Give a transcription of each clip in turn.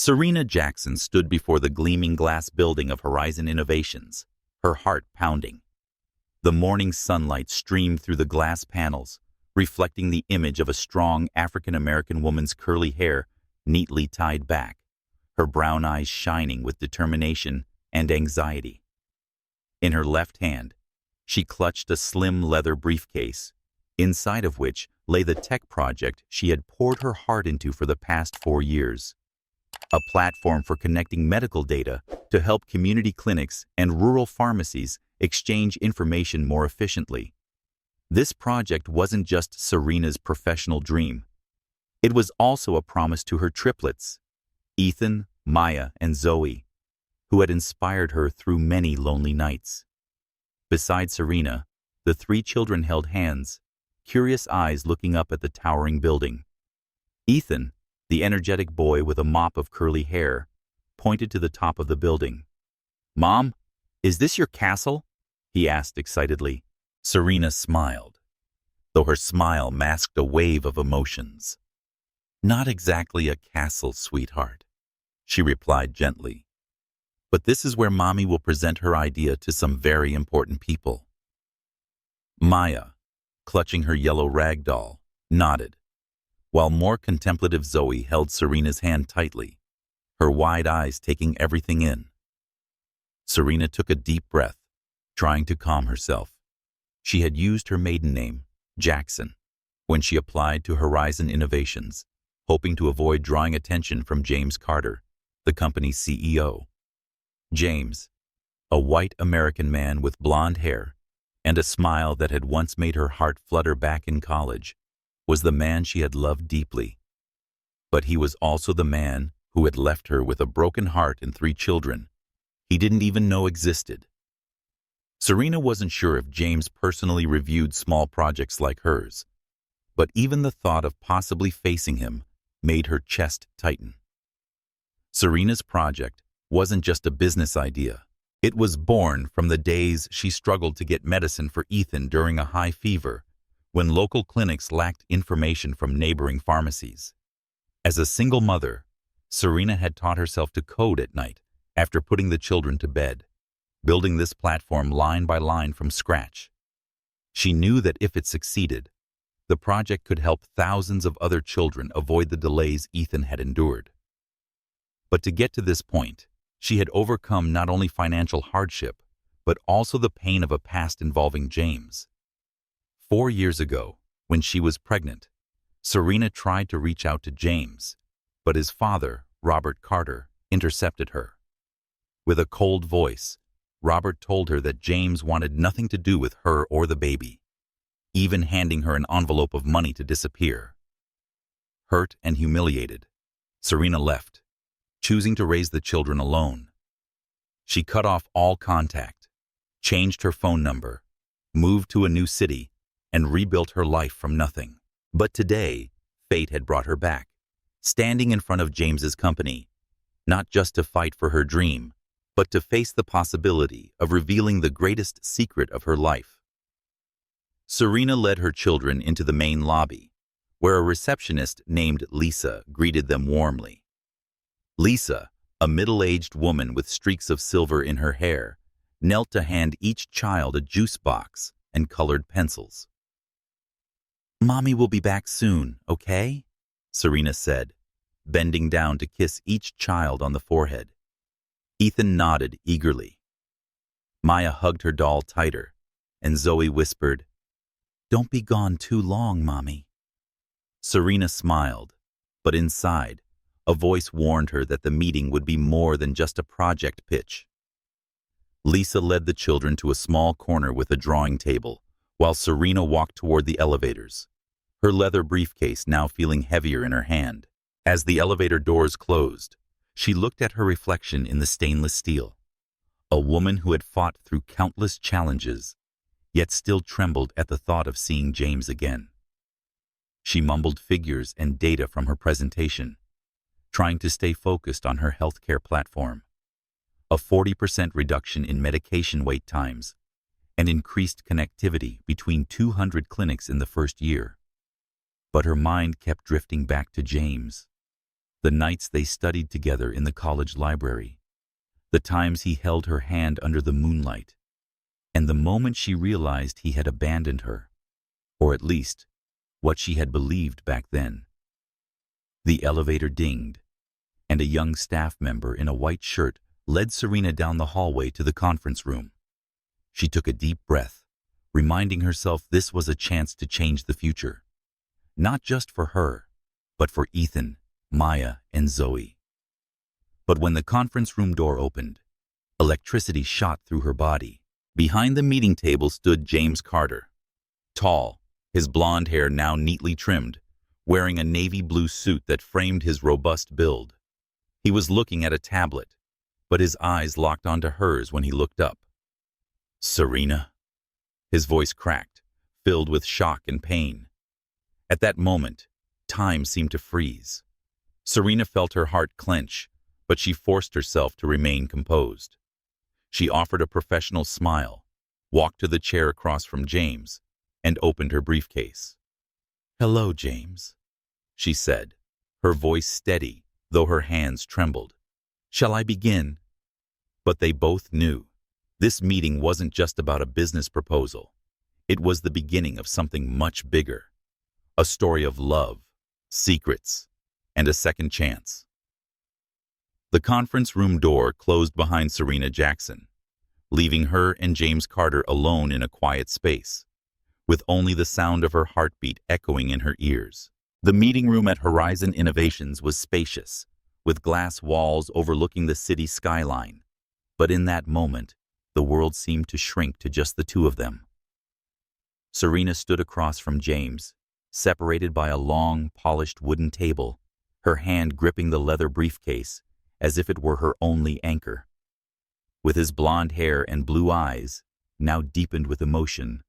Serena Jackson stood before the gleaming glass building of Horizon Innovations, her heart pounding. The morning sunlight streamed through the glass panels, reflecting the image of a strong African-American woman's curly hair neatly tied back, her brown eyes shining with determination and anxiety. In her left hand, she clutched a slim leather briefcase, inside of which lay the tech project she had poured her heart into for the past 4 years. A platform for connecting medical data to help community clinics and rural pharmacies exchange information more efficiently. This project wasn't just Serena's professional dream. It was also a promise to her triplets, Ethan, Maya, and Zoe, who had inspired her through many lonely nights. Beside Serena, the 3 children held hands, curious eyes looking up at the towering building. Ethan, the energetic boy with a mop of curly hair, pointed to the top of the building. "Mom, is this your castle?" he asked excitedly. Serena smiled, though her smile masked a wave of emotions. "Not exactly a castle, sweetheart," she replied gently. "But this is where Mommy will present her idea to some very important people." Maya, clutching her yellow rag doll, nodded, while more contemplative Zoe held Serena's hand tightly, her wide eyes taking everything in. Serena took a deep breath, trying to calm herself. She had used her maiden name, Jackson, when she applied to Horizon Innovations, hoping to avoid drawing attention from James Carter, the company's CEO. James, a white American man with blonde hair and a smile that had once made her heart flutter back in college, was the man she had loved deeply. But he was also the man who had left her with a broken heart and 3 children he didn't even know existed. Serena wasn't sure if James personally reviewed small projects like hers, but even the thought of possibly facing him made her chest tighten. Serena's project wasn't just a business idea. It was born from the days she struggled to get medicine for Ethan during a high fever, when local clinics lacked information from neighboring pharmacies. As a single mother, Serena had taught herself to code at night after putting the children to bed, building this platform line by line from scratch. She knew that if it succeeded, the project could help thousands of other children avoid the delays Ethan had endured. But to get to this point, she had overcome not only financial hardship, but also the pain of a past involving James. 4 years ago, when she was pregnant, Serena tried to reach out to James, but his father, Robert Carter, intercepted her. With a cold voice, Robert told her that James wanted nothing to do with her or the baby, even handing her an envelope of money to disappear. Hurt and humiliated, Serena left, choosing to raise the children alone. She cut off all contact, changed her phone number, moved to a new city, and rebuilt her life from nothing. But today, fate had brought her back, standing in front of James's company, not just to fight for her dream, but to face the possibility of revealing the greatest secret of her life. Serena led her children into the main lobby, where a receptionist named Lisa greeted them warmly. Lisa, a middle-aged woman with streaks of silver in her hair, knelt to hand each child a juice box and colored pencils. "Mommy will be back soon, okay?" Serena said, bending down to kiss each child on the forehead. Ethan nodded eagerly. Maya hugged her doll tighter, and Zoe whispered, "Don't be gone too long, Mommy." Serena smiled, but inside, a voice warned her that the meeting would be more than just a project pitch. Lisa led the children to a small corner with a drawing table, while Serena walked toward the elevators, her leather briefcase now feeling heavier in her hand. As the elevator doors closed, she looked at her reflection in the stainless steel, a woman who had fought through countless challenges, yet still trembled at the thought of seeing James again. She mumbled figures and data from her presentation, trying to stay focused on her healthcare platform. A 40% reduction in medication wait times, and increased connectivity between 200 clinics in the first year. But her mind kept drifting back to James. The nights they studied together in the college library, the times he held her hand under the moonlight, and the moment she realized he had abandoned her, or at least what she had believed back then. The elevator dinged, and a young staff member in a white shirt led Serena down the hallway to the conference room. She took a deep breath, reminding herself this was a chance to change the future, not just for her, but for Ethan, Maya, and Zoe. But when the conference room door opened, electricity shot through her body. Behind the meeting table stood James Carter, tall, his blonde hair now neatly trimmed, wearing a navy blue suit that framed his robust build. He was looking at a tablet, but his eyes locked onto hers when he looked up. "Serena?" His voice cracked, filled with shock and pain. At that moment, time seemed to freeze. Serena felt her heart clench, but she forced herself to remain composed. She offered a professional smile, walked to the chair across from James, and opened her briefcase. "Hello, James," she said, her voice steady, though her hands trembled. "Shall I begin?" But they both knew this meeting wasn't just about a business proposal. It was the beginning of something much bigger, a story of love, secrets, and a second chance. The conference room door closed behind Serena Jackson, leaving her and James Carter alone in a quiet space, with only the sound of her heartbeat echoing in her ears. The meeting room at Horizon Innovations was spacious, with glass walls overlooking the city skyline. But in that moment, the world seemed to shrink to just the two of them. Serena stood across from James, separated by a long, polished wooden table, her hand gripping the leather briefcase as if it were her only anchor. With his blonde hair and blue eyes, now deepened with emotion,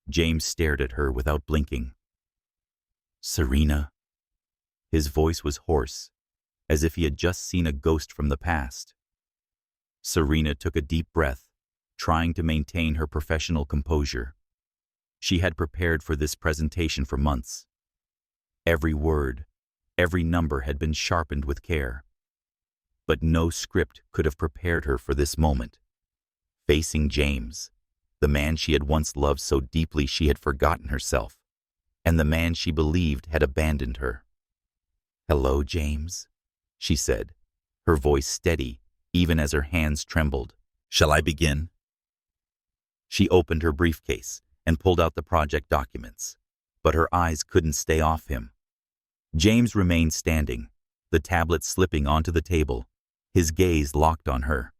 James stared at her without blinking. "Serena?" His voice was hoarse, as if he had just seen a ghost from the past. Serena took a deep breath, trying to maintain her professional composure. She had prepared for this presentation for months. Every word, every number had been sharpened with care. But no script could have prepared her for this moment. Facing James, the man she had once loved so deeply she had forgotten herself, and the man she believed had abandoned her. "Hello, James," she said, her voice steady even as her hands trembled. "Shall I begin?" She opened her briefcase and pulled out the project documents, but her eyes couldn't stay off him. James remained standing, the tablet slipping onto the table, his gaze locked on her.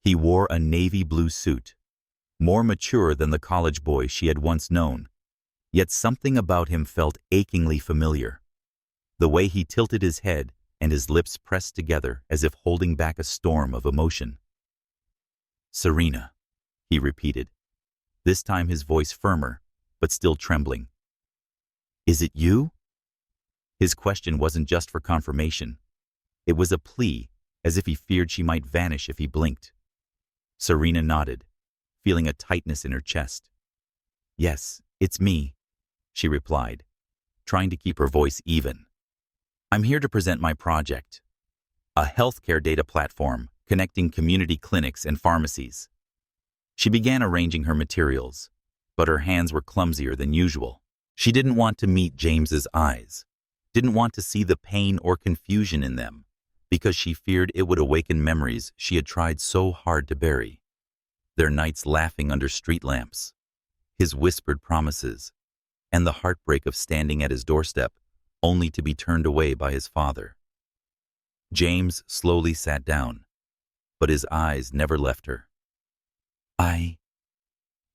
He wore a navy blue suit, more mature than the college boy she had once known, yet something about him felt achingly familiar. The way he tilted his head and his lips pressed together as if holding back a storm of emotion. "Serena," he repeated, this time his voice firmer, but still trembling. "Is it you?" His question wasn't just for confirmation. It was a plea, as if he feared she might vanish if he blinked. Serena nodded, feeling a tightness in her chest. "Yes, it's me," she replied, trying to keep her voice even. "I'm here to present my project, a healthcare data platform connecting community clinics and pharmacies." She began arranging her materials, but her hands were clumsier than usual. She didn't want to meet James's eyes, didn't want to see the pain or confusion in them, because she feared it would awaken memories she had tried so hard to bury. Their nights laughing under street lamps, his whispered promises, and the heartbreak of standing at his doorstep only to be turned away by his father. James slowly sat down, but his eyes never left her.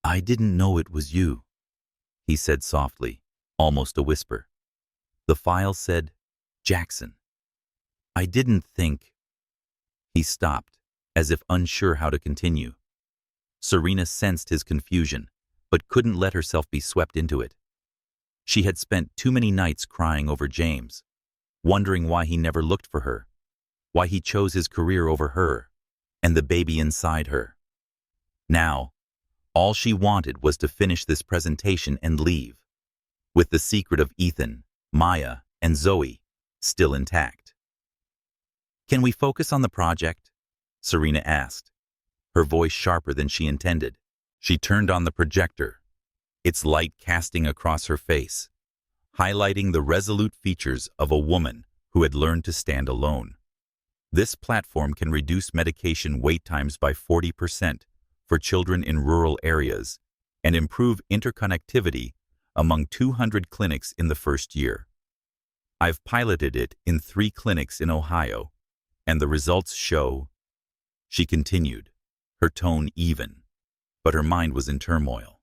I didn't know it was you," he said softly, almost a whisper. The file said, "Jackson. I didn't think—" He stopped, as if unsure how to continue. Serena sensed his confusion, but couldn't let herself be swept into it. She had spent too many nights crying over James, wondering why he never looked for her, why he chose his career over her, and the baby inside her. Now, all she wanted was to finish this presentation and leave, with the secret of Ethan, Maya, and Zoe still intact. Can we focus on the project? Serena asked, her voice sharper than she intended. She turned on the projector, its light casting across her face, highlighting the resolute features of a woman who had learned to stand alone. This platform can reduce medication wait times by 40% for children in rural areas and improve interconnectivity among 200 clinics in the first year. I've piloted it in 3 clinics in Ohio, and the results show, she continued, her tone even, but her mind was in turmoil.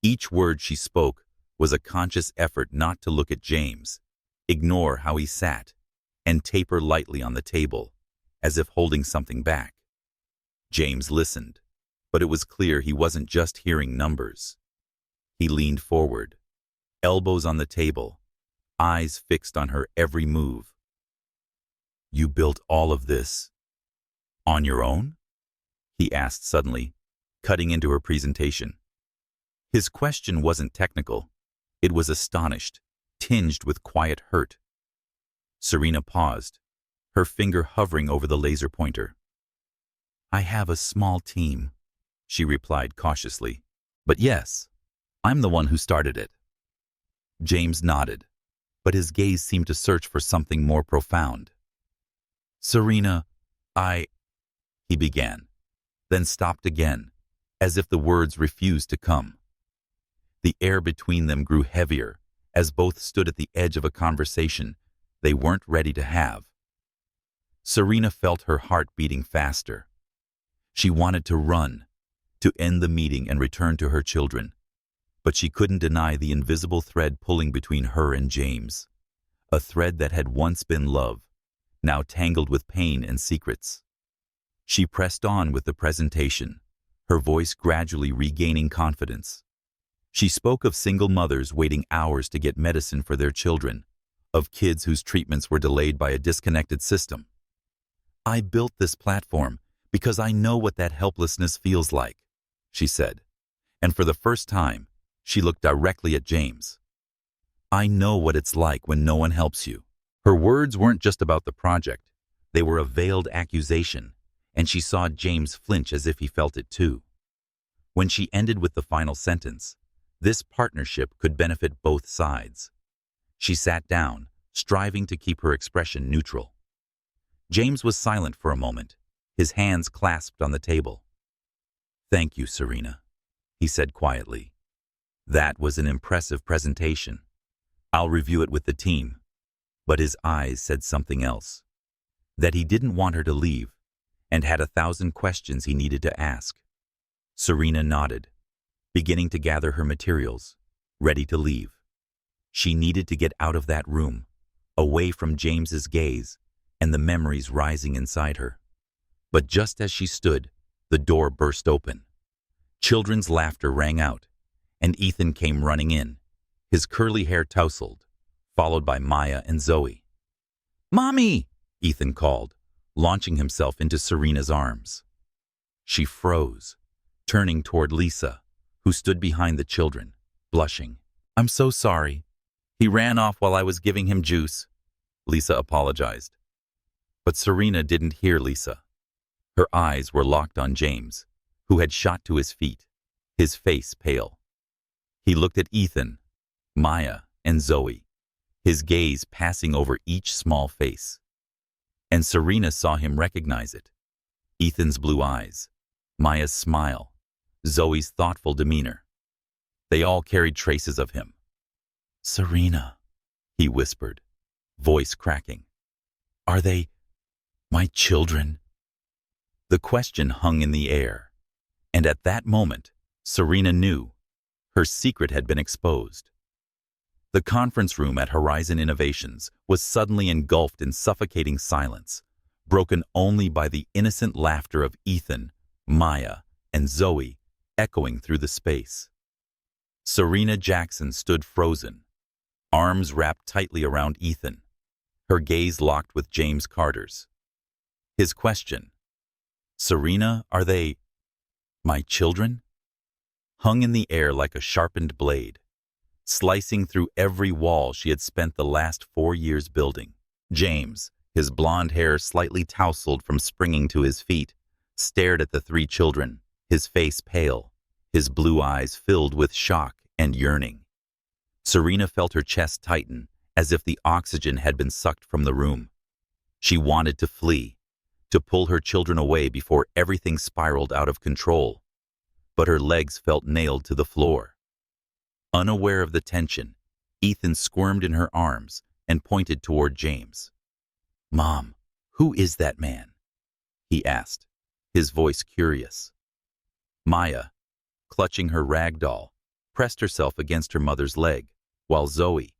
Each word she spoke was a conscious effort not to look at James, ignore how he sat, and taper lightly on the table, as if holding something back. James listened, but it was clear he wasn't just hearing numbers. He leaned forward, elbows on the table, eyes fixed on her every move. You built all of this on your own? He asked suddenly, cutting into her presentation. His question wasn't technical. It was astonished, tinged with quiet hurt. Serena paused, her finger hovering over the laser pointer. I have a small team, she replied cautiously. But yes, I'm the one who started it. James nodded, but his gaze seemed to search for something more profound. Serena, he began, then stopped again, as if the words refused to come. The air between them grew heavier as both stood at the edge of a conversation they weren't ready to have. Serena felt her heart beating faster. She wanted to run, to end the meeting and return to her children, but she couldn't deny the invisible thread pulling between her and James, a thread that had once been love, now tangled with pain and secrets. She pressed on with the presentation, her voice gradually regaining confidence. She spoke of single mothers waiting hours to get medicine for their children, of kids whose treatments were delayed by a disconnected system. I built this platform because I know what that helplessness feels like, she said, and for the first time, she looked directly at James. I know what it's like when no one helps you. Her words weren't just about the project, they were a veiled accusation, and she saw James flinch as if he felt it too. When she ended with the final sentence, this partnership could benefit both sides. She sat down, striving to keep her expression neutral. James was silent for a moment, his hands clasped on the table. Thank you, Serena, he said quietly. That was an impressive presentation. I'll review it with the team. But his eyes said something else. That he didn't want her to leave, and had 1,000 questions he needed to ask. Serena nodded, beginning to gather her materials, ready to leave. She needed to get out of that room, away from James's gaze and the memories rising inside her. But just as she stood, the door burst open. Children's laughter rang out, and Ethan came running in, his curly hair tousled, followed by Maya and Zoe. Mommy! Ethan called, launching himself into Serena's arms. She froze, turning toward Lisa, who stood behind the children, blushing. I'm so sorry. He ran off while I was giving him juice, Lisa apologized. But Serena didn't hear Lisa. Her eyes were locked on James, who had shot to his feet, his face pale. He looked at Ethan, Maya, and Zoe, his gaze passing over each small face. And Serena saw him recognize it. Ethan's blue eyes, Maya's smile, Zoe's thoughtful demeanor. They all carried traces of him. Serena, he whispered, voice cracking. Are they my children? The question hung in the air, and at that moment, Serena knew her secret had been exposed. The conference room at Horizon Innovations was suddenly engulfed in suffocating silence, broken only by the innocent laughter of Ethan, Maya, and Zoe echoing through the space. Serena Jackson stood frozen, arms wrapped tightly around Ethan, her gaze locked with James Carter's. His question, Serena, are they my children? Hung in the air like a sharpened blade, slicing through every wall she had spent the last 4 years building. James, his blonde hair slightly tousled from springing to his feet, stared at the three children, his face pale, his blue eyes filled with shock and yearning. Serena felt her chest tighten, as if the oxygen had been sucked from the room. She wanted to flee, to pull her children away before everything spiraled out of control, but her legs felt nailed to the floor. Unaware of the tension, Ethan squirmed in her arms and pointed toward James. "Mom, who is that man?" he asked, his voice curious. Maya, clutching her rag doll, pressed herself against her mother's leg, while Zoe,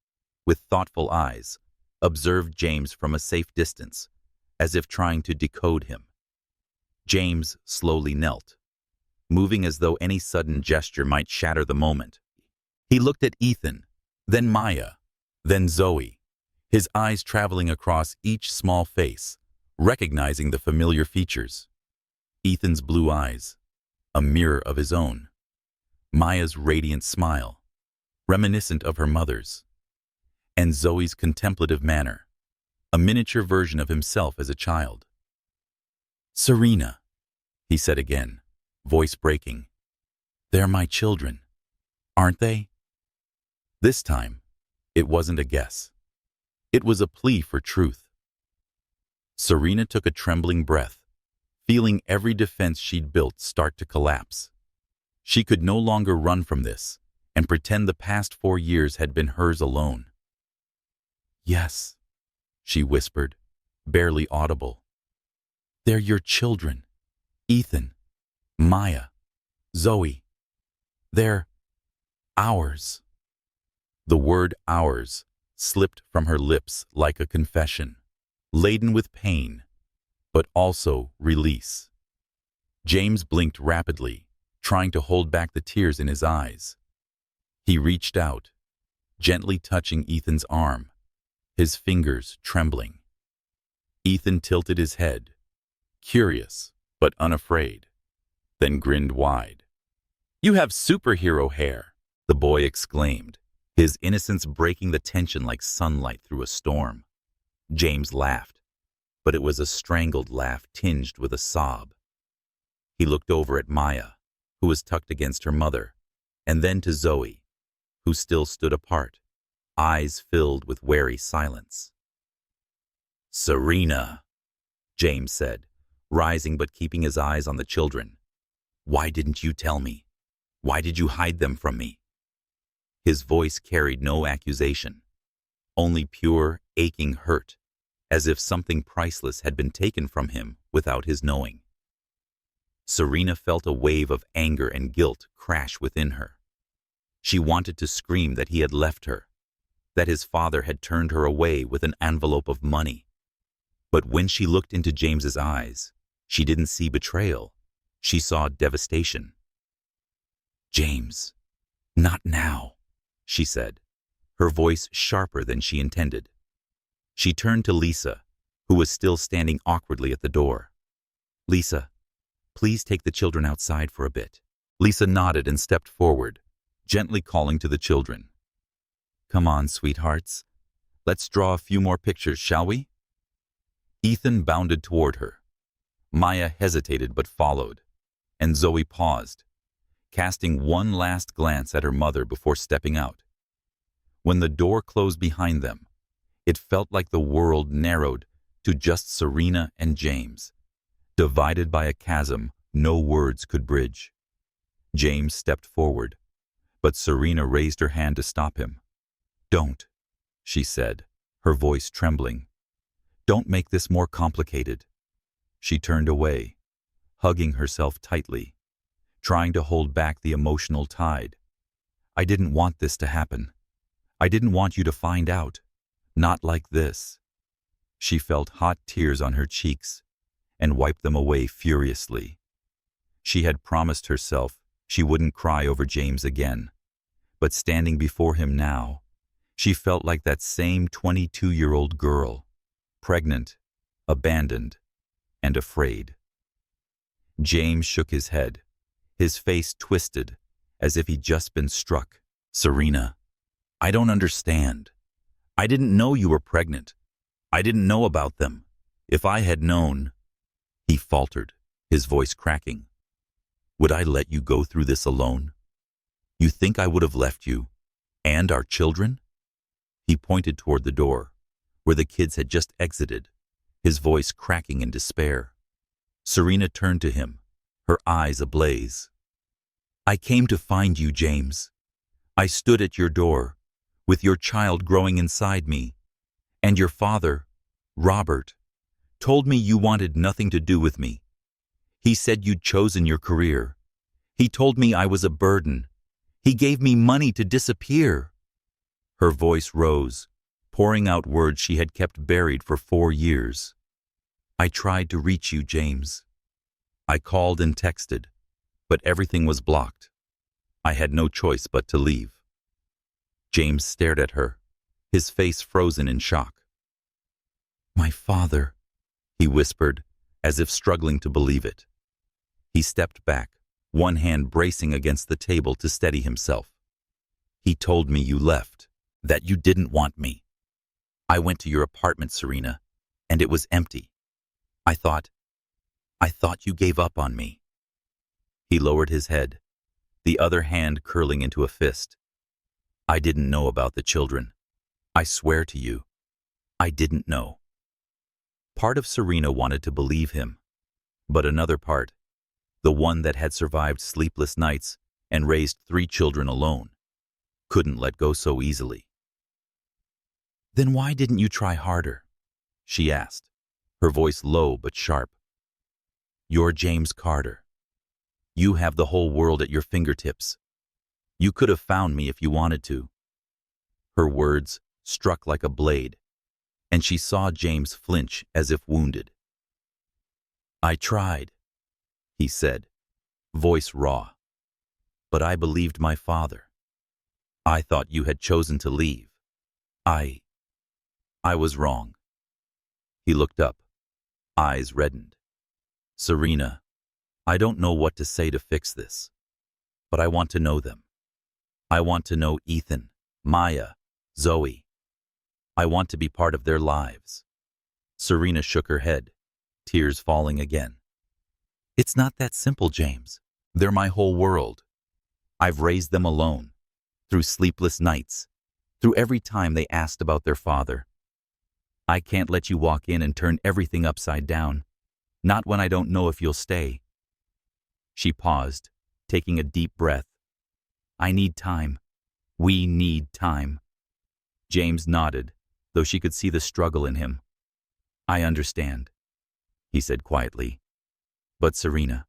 with thoughtful eyes, observed James from a safe distance, as if trying to decode him. James slowly knelt, moving as though any sudden gesture might shatter the moment. He looked at Ethan, then Maya, then Zoe, his eyes traveling across each small face, recognizing the familiar features. Ethan's blue eyes, a mirror of his own. Maya's radiant smile, reminiscent of her mother's. And Zoe's contemplative manner, a miniature version of himself as a child. "Serena," he said again, voice breaking. "They're my children, aren't they?" This time, it wasn't a guess. It was a plea for truth. Serena took a trembling breath, feeling every defense she'd built start to collapse. She could no longer run from this and pretend the past 4 years had been hers alone. "Yes," she whispered, barely audible. "They're your children, Ethan, Maya, Zoe. They're ours." The word ours slipped from her lips like a confession, laden with pain, but also release. James blinked rapidly, trying to hold back the tears in his eyes. He reached out, gently touching Ethan's arm, his fingers trembling. Ethan tilted his head, curious but unafraid, then grinned wide. "You have superhero hair," the boy exclaimed, his innocence breaking the tension like sunlight through a storm. James laughed, but it was a strangled laugh tinged with a sob. He looked over at Maya, who was tucked against her mother, and then to Zoe, who still stood apart, eyes filled with wary silence. "Serena," James said, rising but keeping his eyes on the children. "Why didn't you tell me? Why did you hide them from me?" His voice carried no accusation, only pure, aching hurt, as if something priceless had been taken from him without his knowing. Serena felt a wave of anger and guilt crash within her. She wanted to scream that he had left her, that his father had turned her away with an envelope of money. But when she looked into James's eyes, she didn't see betrayal. She saw devastation. "James, not now," she said, her voice sharper than she intended. She turned to Lisa, who was still standing awkwardly at the door. "Lisa, please take the children outside for a bit." Lisa nodded and stepped forward, gently calling to the children. "Come on, sweethearts. Let's draw a few more pictures, shall we?" Ethan bounded toward her. Maya hesitated but followed, and Zoe paused, casting one last glance at her mother before stepping out. When the door closed behind them, it felt like the world narrowed to just Serena and James, divided by a chasm no words could bridge. James stepped forward, but Serena raised her hand to stop him. "Don't," she said, her voice trembling. "Don't make this more complicated." She turned away, hugging herself tightly, trying to hold back the emotional tide. "I didn't want this to happen. I didn't want you to find out. Not like this." She felt hot tears on her cheeks and wiped them away furiously. She had promised herself she wouldn't cry over James again, but standing before him now, she felt like that same 22-year-old girl, pregnant, abandoned, and afraid. James shook his head, his face twisted as if he'd just been struck. "Serena, I don't understand. I didn't know you were pregnant. I didn't know about them." If I had known, he faltered, his voice cracking. Would I let you go through this alone? You think I would have left you, and our children? He pointed toward the door, where the kids had just exited, his voice cracking in despair. Serena turned to him, her eyes ablaze. I came to find you, James. I stood at your door, with your child growing inside me, and your father, Robert, told me you wanted nothing to do with me. He said you'd chosen your career. He told me I was a burden. He gave me money to disappear. Her voice rose, pouring out words she had kept buried for 4 years. I tried to reach you, James. I called and texted, but everything was blocked. I had no choice but to leave. James stared at her, his face frozen in shock. My father, he whispered, as if struggling to believe it. He stepped back, one hand bracing against the table to steady himself. He told me you left, that you didn't want me. I went to your apartment, Serena, and it was empty. I thought you gave up on me. He lowered his head, the other hand curling into a fist. I didn't know about the children. I swear to you, I didn't know. Part of Serena wanted to believe him, but another part, the one that had survived sleepless nights and raised 3 children alone, couldn't let go so easily. Then why didn't you try harder? She asked, her voice low but sharp. You're James Carter. You have the whole world at your fingertips. You could have found me if you wanted to. Her words struck like a blade, and she saw James flinch as if wounded. I tried, he said, voice raw. But I believed my father. I thought you had chosen to leave. I was wrong. He looked up, eyes reddened. Serena, I don't know what to say to fix this, but I want to know them. I want to know Ethan, Maya, Zoe. I want to be part of their lives. Serena shook her head, tears falling again. It's not that simple, James. They're my whole world. I've raised them alone, through sleepless nights, through every time they asked about their father. I can't let you walk in and turn everything upside down, not when I don't know if you'll stay. She paused, taking a deep breath. I need time. We need time. James nodded, though she could see the struggle in him. I understand, he said quietly. But Serena,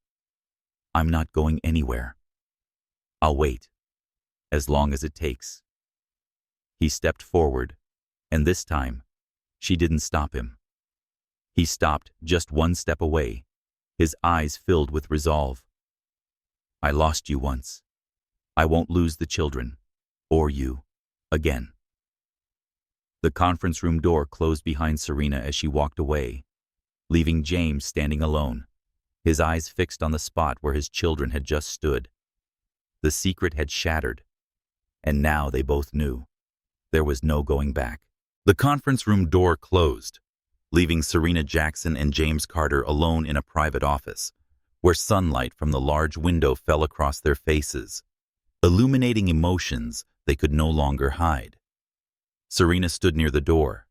I'm not going anywhere. I'll wait, as long as it takes. He stepped forward, and this time, she didn't stop him. He stopped just one step away, his eyes filled with resolve. I lost you once. I won't lose the children, or you, again. The conference room door closed behind Serena as she walked away, leaving James standing alone, his eyes fixed on the spot where his children had just stood. The secret had shattered, and now they both knew. There was no going back. The conference room door closed, leaving Serena Jackson and James Carter alone in a private office, where sunlight from the large window fell across their faces, illuminating emotions they could no longer hide. Serena stood near the door,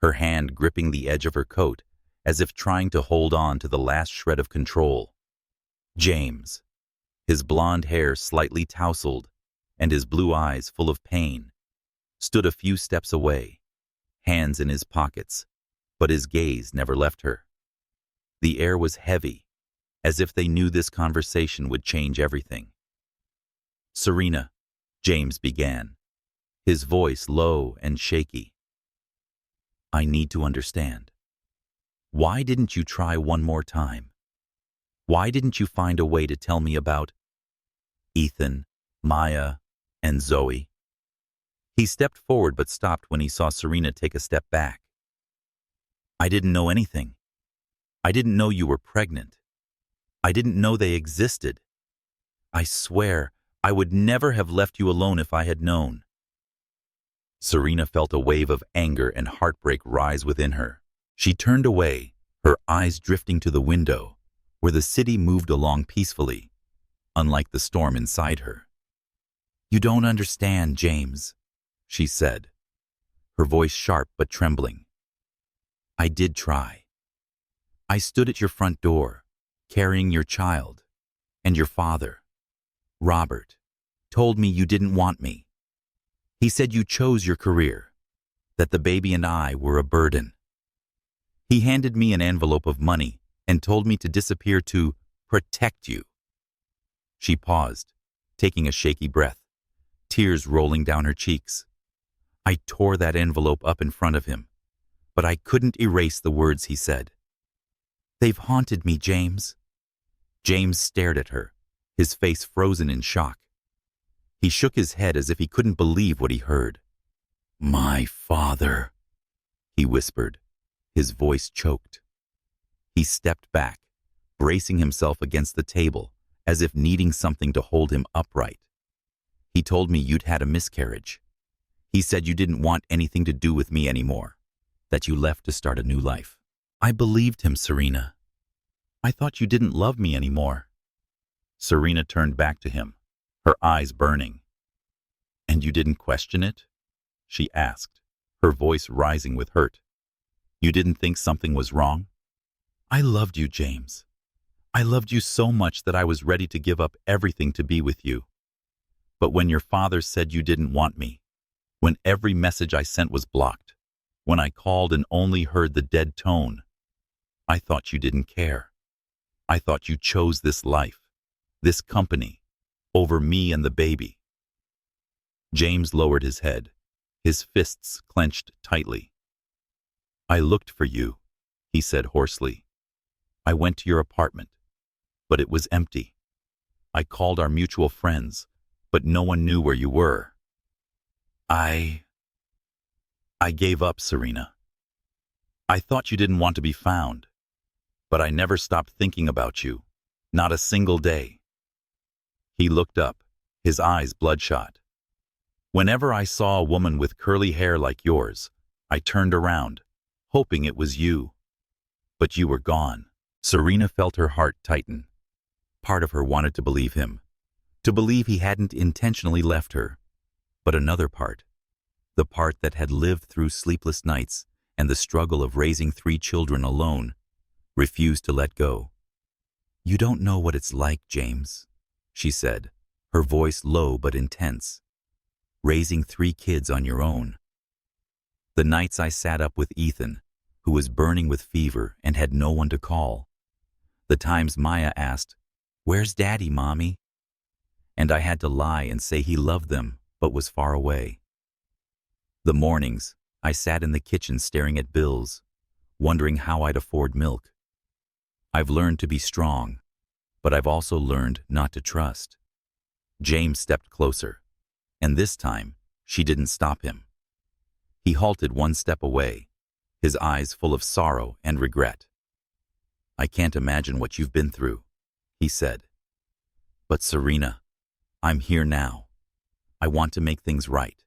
her hand gripping the edge of her coat, as if trying to hold on to the last shred of control. James, his blonde hair slightly tousled and his blue eyes full of pain, stood a few steps away, hands in his pockets, but his gaze never left her. The air was heavy, as if they knew this conversation would change everything. Serena, James began, his voice low and shaky. I need to understand. Why didn't you try one more time? Why didn't you find a way to tell me about Ethan, Maya, and Zoe? He stepped forward but stopped when he saw Serena take a step back. I didn't know anything. I didn't know you were pregnant. I didn't know they existed. I swear, I would never have left you alone if I had known. Serena felt a wave of anger and heartbreak rise within her. She turned away, her eyes drifting to the window, where the city moved along peacefully, unlike the storm inside her. "You don't understand, James," she said, her voice sharp but trembling. "I did try. I stood at your front door, carrying your child, and your father, Robert, told me you didn't want me. He said you chose your career, that the baby and I were a burden. He handed me an envelope of money and told me to disappear to protect you." She paused, taking a shaky breath, tears rolling down her cheeks. I tore that envelope up in front of him, but I couldn't erase the words he said. "They've haunted me, James." James stared at her, his face frozen in shock. He shook his head as if he couldn't believe what he heard. "My father," he whispered, his voice choked. He stepped back, bracing himself against the table, as if needing something to hold him upright. "He told me you'd had a miscarriage. He said you didn't want anything to do with me anymore, that you left to start a new life. I believed him, Serena. I thought you didn't love me anymore." Serena turned back to him, her eyes burning. "And you didn't question it?" she asked, her voice rising with hurt. "You didn't think something was wrong?" "I loved you, James. I loved you so much that I was ready to give up everything to be with you. But when your father said you didn't want me, when every message I sent was blocked, when I called and only heard the dead tone, I thought you didn't care. I thought you chose this life, this company, over me and the baby." James lowered his head, his fists clenched tightly. "I looked for you," he said hoarsely. "I went to your apartment, but it was empty. I called our mutual friends, but no one knew where you were. I gave up, Serena. I thought you didn't want to be found, but I never stopped thinking about you, not a single day." He looked up, his eyes bloodshot. "Whenever I saw a woman with curly hair like yours, I turned around, hoping it was you. But you were gone." Serena felt her heart tighten. Part of her wanted to believe him, to believe he hadn't intentionally left her. But another part, the part that had lived through sleepless nights and the struggle of raising 3 children alone, refused to let go. "You don't know what it's like, James," she said, her voice low but intense. "Raising 3 kids on your own. The nights I sat up with Ethan, who was burning with fever and had no one to call. The times Maya asked, 'Where's Daddy, Mommy?' And I had to lie and say he loved them but was far away. The mornings, I sat in the kitchen staring at bills, wondering how I'd afford milk. I've learned to be strong, but I've also learned not to trust." James stepped closer, and this time, she didn't stop him. He halted 1 step away, his eyes full of sorrow and regret. "I can't imagine what you've been through," he said. "But Serena, I'm here now. I want to make things right.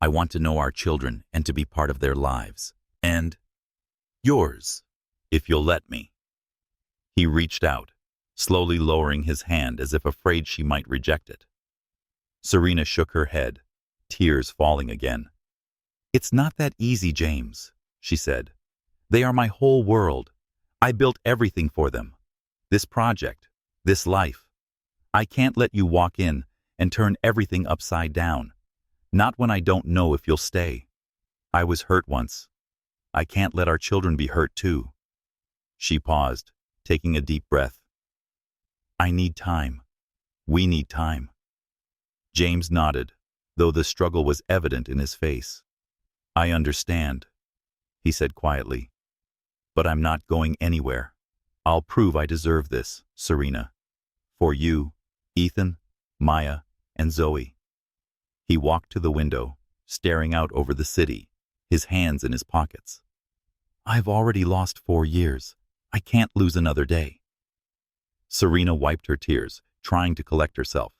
I want to know our children and to be part of their lives. And yours, if you'll let me." He reached out, slowly lowering his hand as if afraid she might reject it. Serena shook her head, tears falling again. "It's not that easy, James," she said. "They are my whole world. I built everything for them. This project, this life. I can't let you walk in and turn everything upside down. Not when I don't know if you'll stay. I was hurt once. I can't let our children be hurt too." She paused, taking a deep breath. "I need time. We need time." James nodded, though the struggle was evident in his face. "I understand," he said quietly. "But I'm not going anywhere. I'll prove I deserve this, Serena. For you, Ethan, Maya, and Zoe." He walked to the window, staring out over the city, his hands in his pockets. "I've already lost 4 years. I can't lose another day." Serena wiped her tears, trying to collect herself.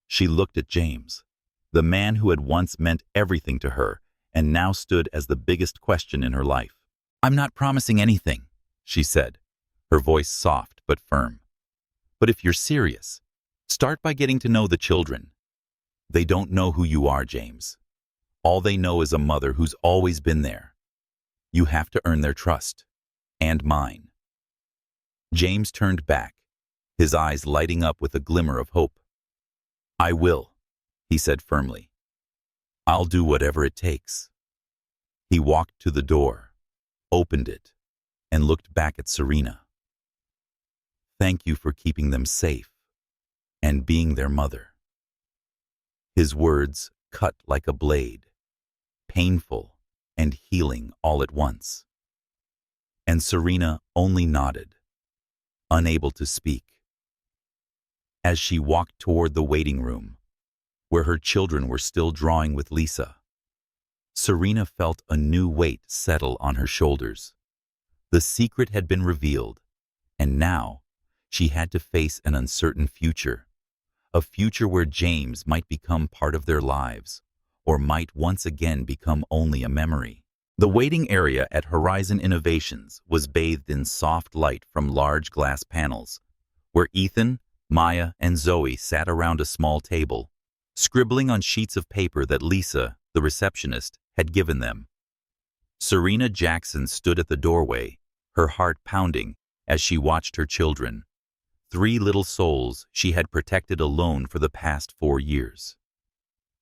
She looked at James, the man who had once meant everything to her and now stood as the biggest question in her life. "I'm not promising anything," she said, her voice soft but firm. But if you're serious, start by getting to know the children. They don't know who you are, James. All they know is a mother who's always been there. You have to earn their trust. And mine. James turned back, his eyes lighting up with a glimmer of hope. I will, he said firmly. I'll do whatever it takes. He walked to the door, opened it, and looked back at Serena. Thank you for keeping them safe and being their mother. His words cut like a blade, painful and healing all at once. And Serena only nodded, unable to speak. As she walked toward the waiting room, where her children were still drawing with Lisa, Serena felt a new weight settle on her shoulders. The secret had been revealed, and now she had to face an uncertain future, a future where James might become part of their lives, or might once again become only a memory. The waiting area at Horizon Innovations was bathed in soft light from large glass panels, where Ethan, Maya, and Zoe sat around a small table, scribbling on sheets of paper that Lisa, the receptionist, had given them. Serena Jackson stood at the doorway, her heart pounding as she watched her children, 3 little souls she had protected alone for the past 4 years.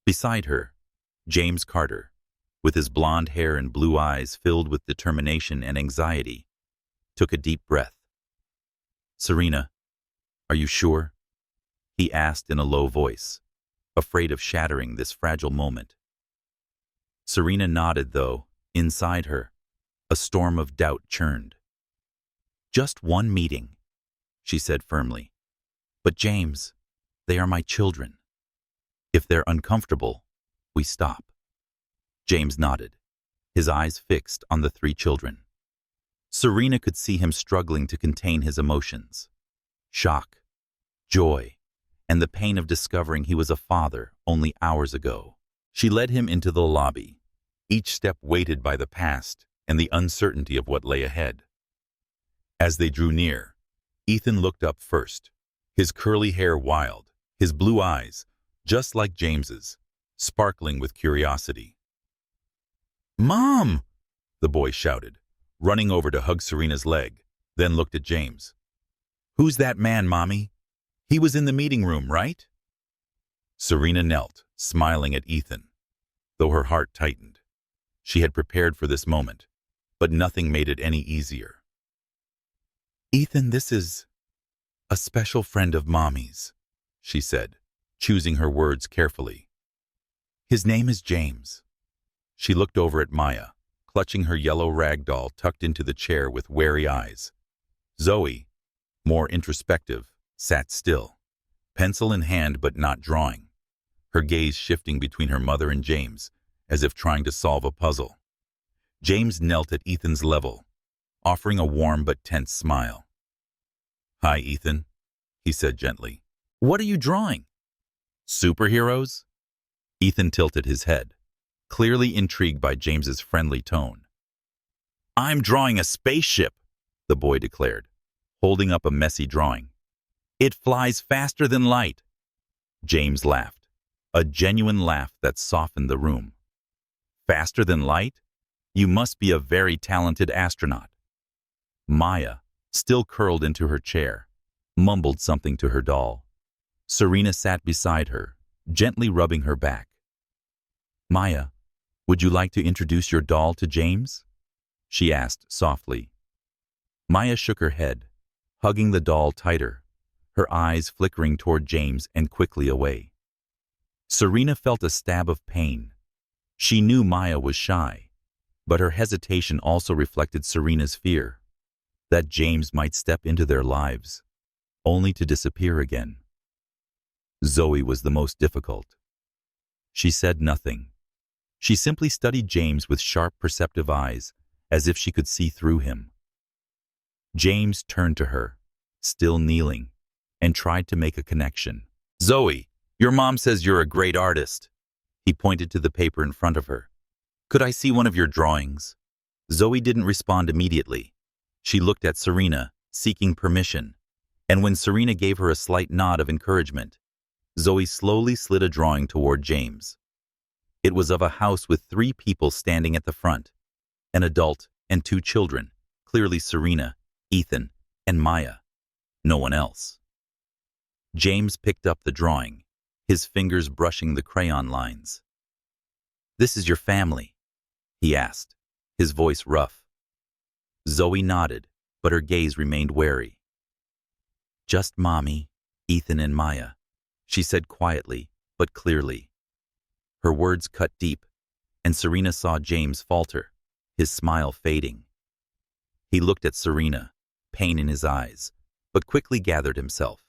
Beside her, James Carter, with his blonde hair and blue eyes filled with determination and anxiety, took a deep breath. Serena, are you sure? He asked in a low voice, afraid of shattering this fragile moment. Serena nodded, though, inside her, a storm of doubt churned. Just one meeting, she said firmly. But James, they are my children. If they're uncomfortable, we stop. James nodded, his eyes fixed on the 3 children. Serena could see him struggling to contain his emotions. Shock, joy, and the pain of discovering he was a father only hours ago. She led him into the lobby, each step weighted by the past and the uncertainty of what lay ahead. As they drew near, Ethan looked up first, his curly hair wild, his blue eyes, just like James's, sparkling with curiosity. "Mom!" the boy shouted, running over to hug Serena's leg, then looked at James. "Who's that man, Mommy? He was in the meeting room, right?" Serena knelt, smiling at Ethan, though her heart tightened. She had prepared for this moment, but nothing made it any easier. "Ethan, this is a special friend of Mommy's," she said, choosing her words carefully. "His name is James." She looked over at Maya, clutching her yellow rag doll tucked into the chair with wary eyes. Zoe, more introspective, sat still, pencil in hand but not drawing, her gaze shifting between her mother and James, as if trying to solve a puzzle. James knelt at Ethan's level, offering a warm but tense smile. "Hi, Ethan," he said gently. "What are you drawing? Superheroes?" Ethan tilted his head, clearly intrigued by James's friendly tone. "I'm drawing a spaceship," the boy declared, holding up a messy drawing. "It flies faster than light." James laughed, a genuine laugh that softened the room. "Faster than light? You must be a very talented astronaut." Maya, still curled into her chair, mumbled something to her doll. Serena sat beside her, gently rubbing her back. "Maya, would you like to introduce your doll to James?" she asked softly. Maya shook her head, hugging the doll tighter, her eyes flickering toward James and quickly away. Serena felt a stab of pain. She knew Maya was shy, but her hesitation also reflected Serena's fear that James might step into their lives, only to disappear again. Zoe was the most difficult. She said nothing. She simply studied James with sharp, perceptive eyes, as if she could see through him. James turned to her, still kneeling, and tried to make a connection. "Zoe, your mom says you're a great artist." He pointed to the paper in front of her. "Could I see one of your drawings?" Zoe didn't respond immediately. She looked at Serena, seeking permission, and when Serena gave her a slight nod of encouragement, Zoe slowly slid a drawing toward James. It was of a house with 3 people standing at the front, an adult and 2 children, clearly Serena, Ethan, and Maya. No one else. James picked up the drawing, his fingers brushing the crayon lines. "This is your family?" he asked, his voice rough. Zoe nodded, but her gaze remained wary. "Just Mommy, Ethan, and Maya," she said quietly, but clearly. Her words cut deep, and Serena saw James falter, his smile fading. He looked at Serena, pain in his eyes, but quickly gathered himself.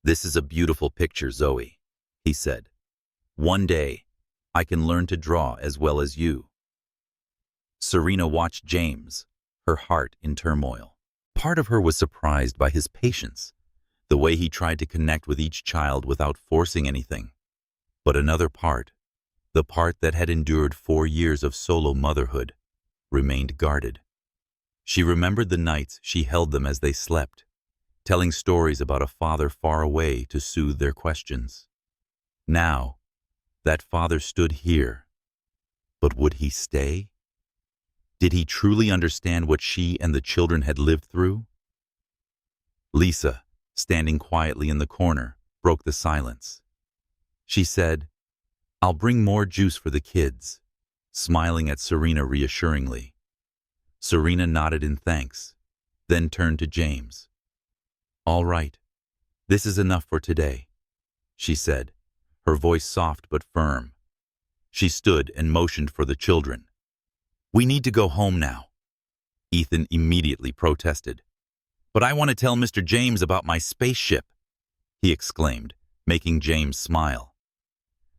"This is a beautiful picture, Zoe," he said. "One day, I can learn to draw as well as you." Serena watched James, her heart in turmoil. Part of her was surprised by his patience, the way he tried to connect with each child without forcing anything. But another part, the part that had endured 4 years of solo motherhood, remained guarded. She remembered the nights she held them as they slept, telling stories about a father far away to soothe their questions. Now, that father stood here. But would he stay? Did he truly understand what she and the children had lived through? Lisa, standing quietly in the corner, broke the silence. She said, "I'll bring more juice for the kids," smiling at Serena reassuringly. Serena nodded in thanks, then turned to James. "All right, this is enough for today," she said, her voice soft but firm. She stood and motioned for the children. "We need to go home now." Ethan immediately protested. "But I want to tell Mr. James about my spaceship," he exclaimed, making James smile.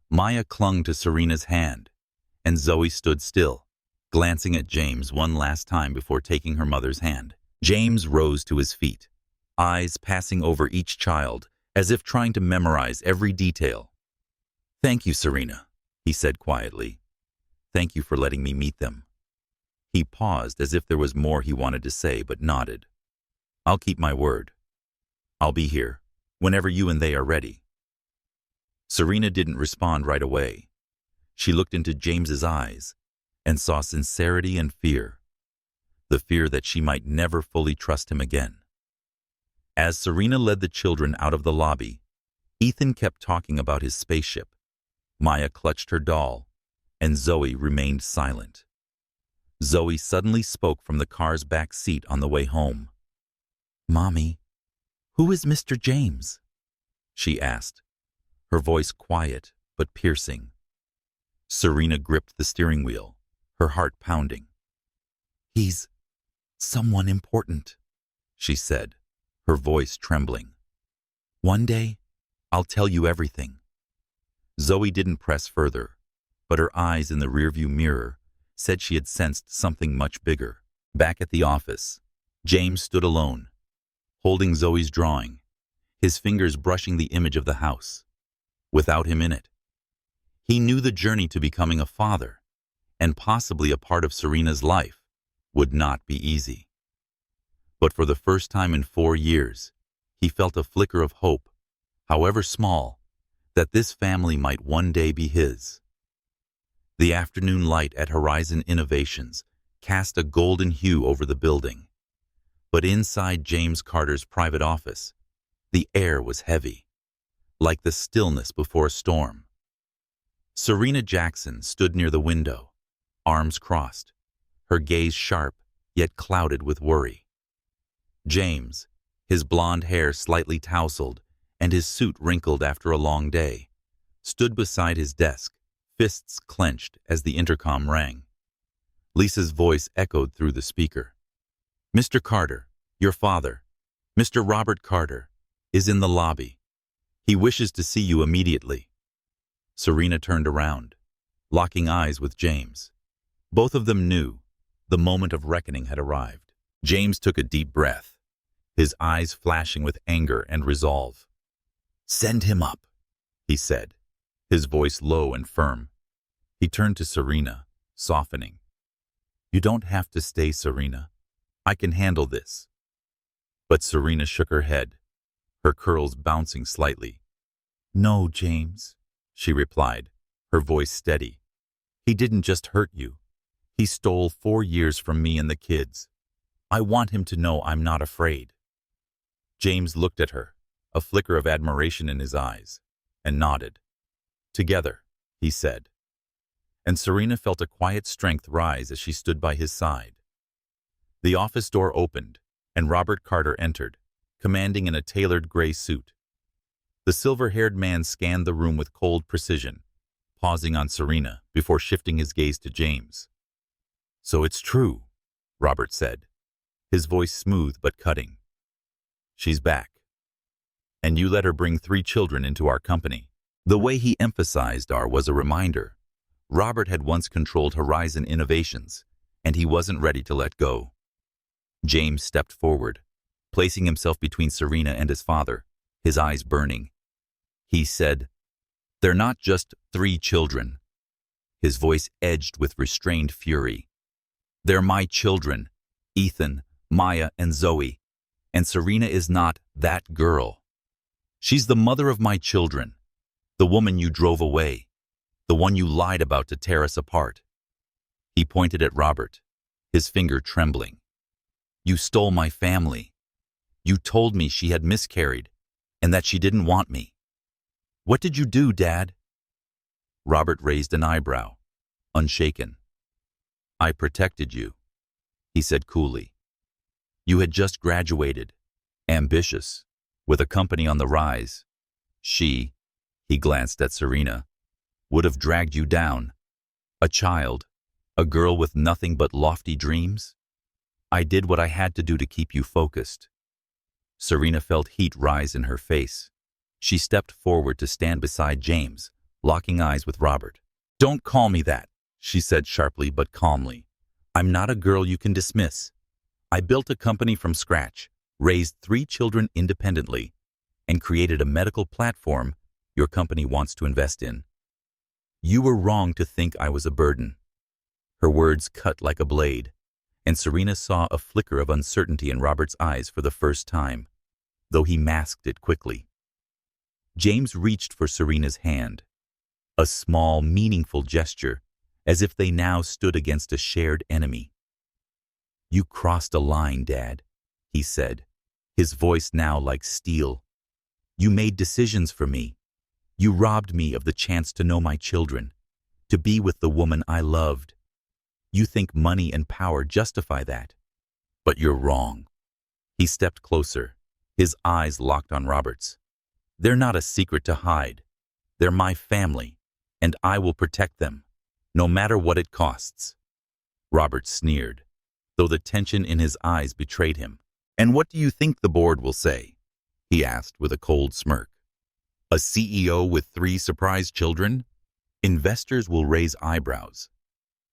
Maya clung to Serena's hand, and Zoe stood still, glancing at James one last time before taking her mother's hand. James rose to his feet, eyes passing over each child, as if trying to memorize every detail. "Thank you, Serena," he said quietly. "Thank you for letting me meet them." He paused as if there was more he wanted to say, but nodded. "I'll keep my word. I'll be here, whenever you and they are ready." Serena didn't respond right away. She looked into James's eyes and saw sincerity and fear, the fear that she might never fully trust him again. As Serena led the children out of the lobby, Ethan kept talking about his spaceship. Maya clutched her doll, and Zoe remained silent. Zoe suddenly spoke from the car's back seat on the way home. "Mommy, who is Mr. James?" she asked, her voice quiet but piercing. Serena gripped the steering wheel, her heart pounding. "He's someone important," she said, her voice trembling. "One day, I'll tell you everything." Zoe didn't press further, but her eyes in the rearview mirror said she had sensed something much bigger. Back at the office, James stood alone, holding Zoe's drawing, his fingers brushing the image of the house, without him in it. He knew the journey to becoming a father, and possibly a part of Serena's life, would not be easy. But for the first time in 4 years, he felt a flicker of hope, however small, that this family might one day be his. The afternoon light at Horizon Innovations cast a golden hue over the building. But inside James Carter's private office, the air was heavy, like the stillness before a storm. Serena Jackson stood near the window, arms crossed, her gaze sharp yet clouded with worry. James, his blonde hair slightly tousled and his suit wrinkled after a long day, stood beside his desk, fists clenched as the intercom rang. Lisa's voice echoed through the speaker. "Mr. Carter, your father, Mr. Robert Carter, is in the lobby. He wishes to see you immediately." Serena turned around, locking eyes with James. Both of them knew the moment of reckoning had arrived. James took a deep breath, his eyes flashing with anger and resolve. "Send him up," he said, his voice low and firm. He turned to Serena, softening. "You don't have to stay, Serena. I can handle this. But Serena shook her head, her curls bouncing slightly. No, James, she replied, her voice steady. He didn't just hurt you. He stole 4 years from me and the kids. I want him to know I'm not afraid. James looked at her, a flicker of admiration in his eyes, and nodded. Together, he said. And Serena felt a quiet strength rise as she stood by his side. The office door opened, and Robert Carter entered, commanding in a tailored gray suit. The silver-haired man scanned the room with cold precision, pausing on Serena before shifting his gaze to James. So it's true, Robert said, his voice smooth but cutting. She's back. And you let her bring 3 children into our company. The way he emphasized "our" was a reminder. Robert had once controlled Horizon Innovations, and he wasn't ready to let go. James stepped forward, placing himself between Serena and his father, his eyes burning. He said, "They're not just 3 children." His voice edged with restrained fury. "They're my children, Ethan, Maya, and Zoe. And Serena is not that girl. She's the mother of my children, the woman you drove away, the one you lied about to tear us apart." He pointed at Robert, his finger trembling. "You stole my family. You told me she had miscarried and that she didn't want me. What did you do, Dad?" Robert raised an eyebrow, unshaken. "I protected you," he said coolly. "You had just graduated, ambitious, with a company on the rise. He glanced at Serena, would have dragged you down. A child, a girl with nothing but lofty dreams. I did what I had to do to keep you focused." Serena felt heat rise in her face. She stepped forward to stand beside James, locking eyes with Robert. "Don't call me that," she said sharply but calmly. "I'm not a girl you can dismiss. I built a company from scratch, raised 3 children independently, and created a medical platform your company wants to invest in. You were wrong to think I was a burden." Her words cut like a blade, and Serena saw a flicker of uncertainty in Robert's eyes for the first time, though he masked it quickly. James reached for Serena's hand, a small, meaningful gesture, as if they now stood against a shared enemy. "You crossed a line, Dad," he said, his voice now like steel. "You made decisions for me. You robbed me of the chance to know my children, to be with the woman I loved. You think money and power justify that, but you're wrong." He stepped closer, his eyes locked on Robert's. "They're not a secret to hide. They're my family, and I will protect them, no matter what it costs." Robert sneered, though the tension in his eyes betrayed him. "And what do you think the board will say?" he asked with a cold smirk. "A CEO with 3 surprise children? Investors will raise eyebrows.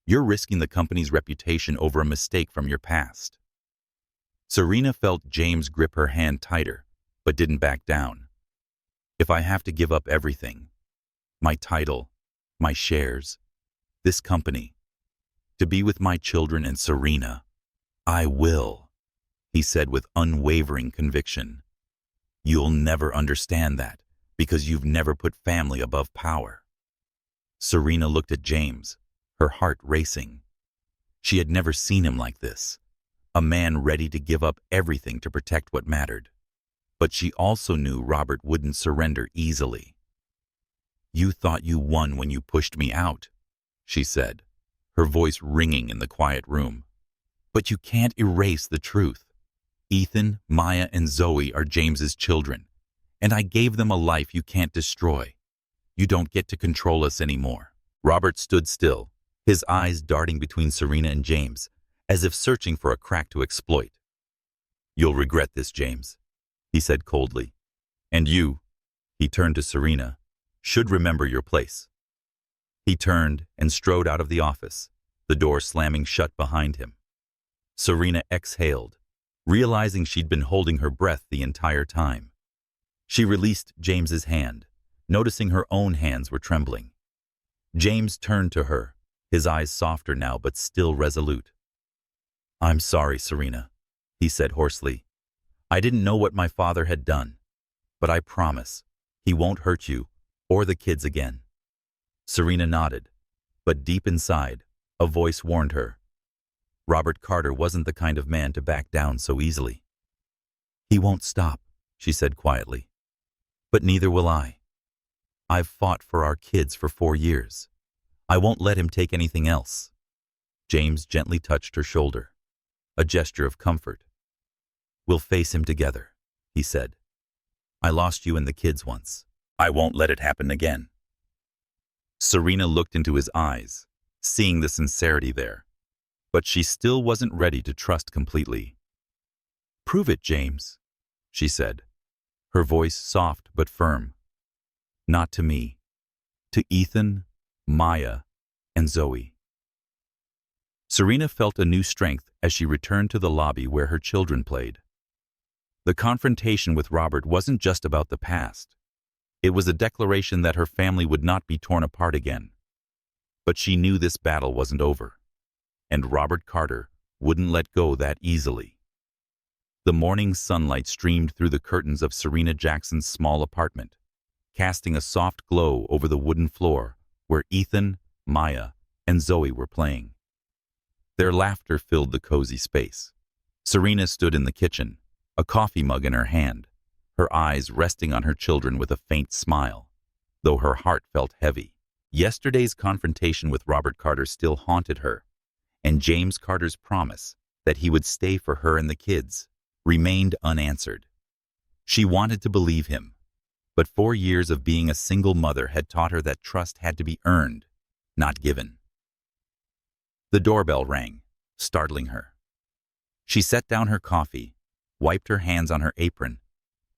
You're risking the company's reputation over a mistake from your past." Serena felt James grip her hand tighter, but didn't back down. "If I have to give up everything, my title, my shares, this company, to be with my children and Serena, I will," he said with unwavering conviction. "You'll never understand that, because you've never put family above power." Serena looked at James, her heart racing. She had never seen him like this, a man ready to give up everything to protect what mattered. But she also knew Robert wouldn't surrender easily. "You thought you won when you pushed me out," she said, her voice ringing in the quiet room. "But you can't erase the truth. Ethan, Maya, and Zoe are James's children, and I gave them a life you can't destroy. You don't get to control us anymore." Robert stood still, his eyes darting between Serena and James, as if searching for a crack to exploit. "You'll regret this, James," he said coldly. "And you," he turned to Serena, "should remember your place." He turned and strode out of the office, the door slamming shut behind him. Serena exhaled, realizing she'd been holding her breath the entire time. She released James's hand, noticing her own hands were trembling. James turned to her, his eyes softer now but still resolute. "I'm sorry, Serena," he said hoarsely. I didn't know what my father had done, but I promise he won't hurt you or the kids again. Serena nodded, but deep inside, a voice warned her. Robert Carter wasn't the kind of man to back down so easily. He won't stop, she said quietly. But neither will I. I've fought for our kids for 4 years. I won't let him take anything else. James gently touched her shoulder, a gesture of comfort. We'll face him together, he said. I lost you and the kids once. I won't let it happen again. Serena looked into his eyes, seeing the sincerity there, but she still wasn't ready to trust completely. Prove it, James, she said, her voice soft but firm. Not to me, to Ethan, Maya, and Zoe. Serena felt a new strength as she returned to the lobby where her children played. The confrontation with Robert wasn't just about the past. It was a declaration that her family would not be torn apart again. But she knew this battle wasn't over, and Robert Carter wouldn't let go that easily. The morning sunlight streamed through the curtains of Serena Jackson's small apartment, casting a soft glow over the wooden floor where Ethan, Maya, and Zoe were playing. Their laughter filled the cozy space. Serena stood in the kitchen, a coffee mug in her hand, her eyes resting on her children with a faint smile, though her heart felt heavy. Yesterday's confrontation with Robert Carter still haunted her, and James Carter's promise that he would stay for her and the kids remained unanswered. She wanted to believe him, but 4 years of being a single mother had taught her that trust had to be earned, not given. The doorbell rang, startling her. She set down her coffee, wiped her hands on her apron,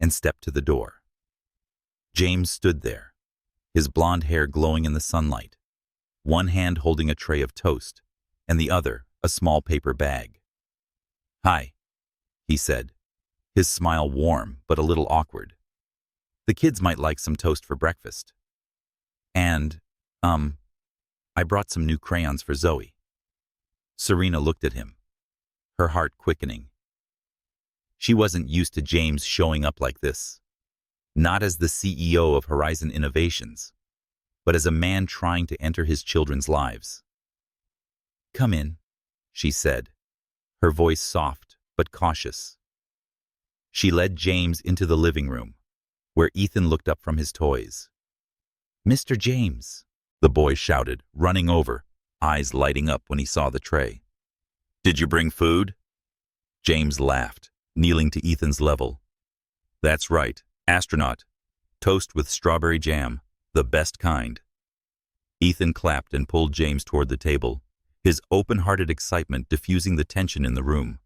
and stepped to the door. James stood there, his blonde hair glowing in the sunlight, one hand holding a tray of toast, and the other a small paper bag. Hi, he said, his smile warm but a little awkward. The kids might like some toast for breakfast. And, I brought some new crayons for Zoe. Serena looked at him, her heart quickening. She wasn't used to James showing up like this, not as the CEO of Horizon Innovations, but as a man trying to enter his children's lives. Come in, she said, her voice soft but cautious. She led James into the living room, where Ethan looked up from his toys. Mr. James, the boy shouted, running over, eyes lighting up when he saw the tray. Did you bring food? James laughed, kneeling to Ethan's level. That's right, astronaut. Toast with strawberry jam, the best kind. Ethan clapped and pulled James toward the table, his open-hearted excitement diffusing the tension in the room.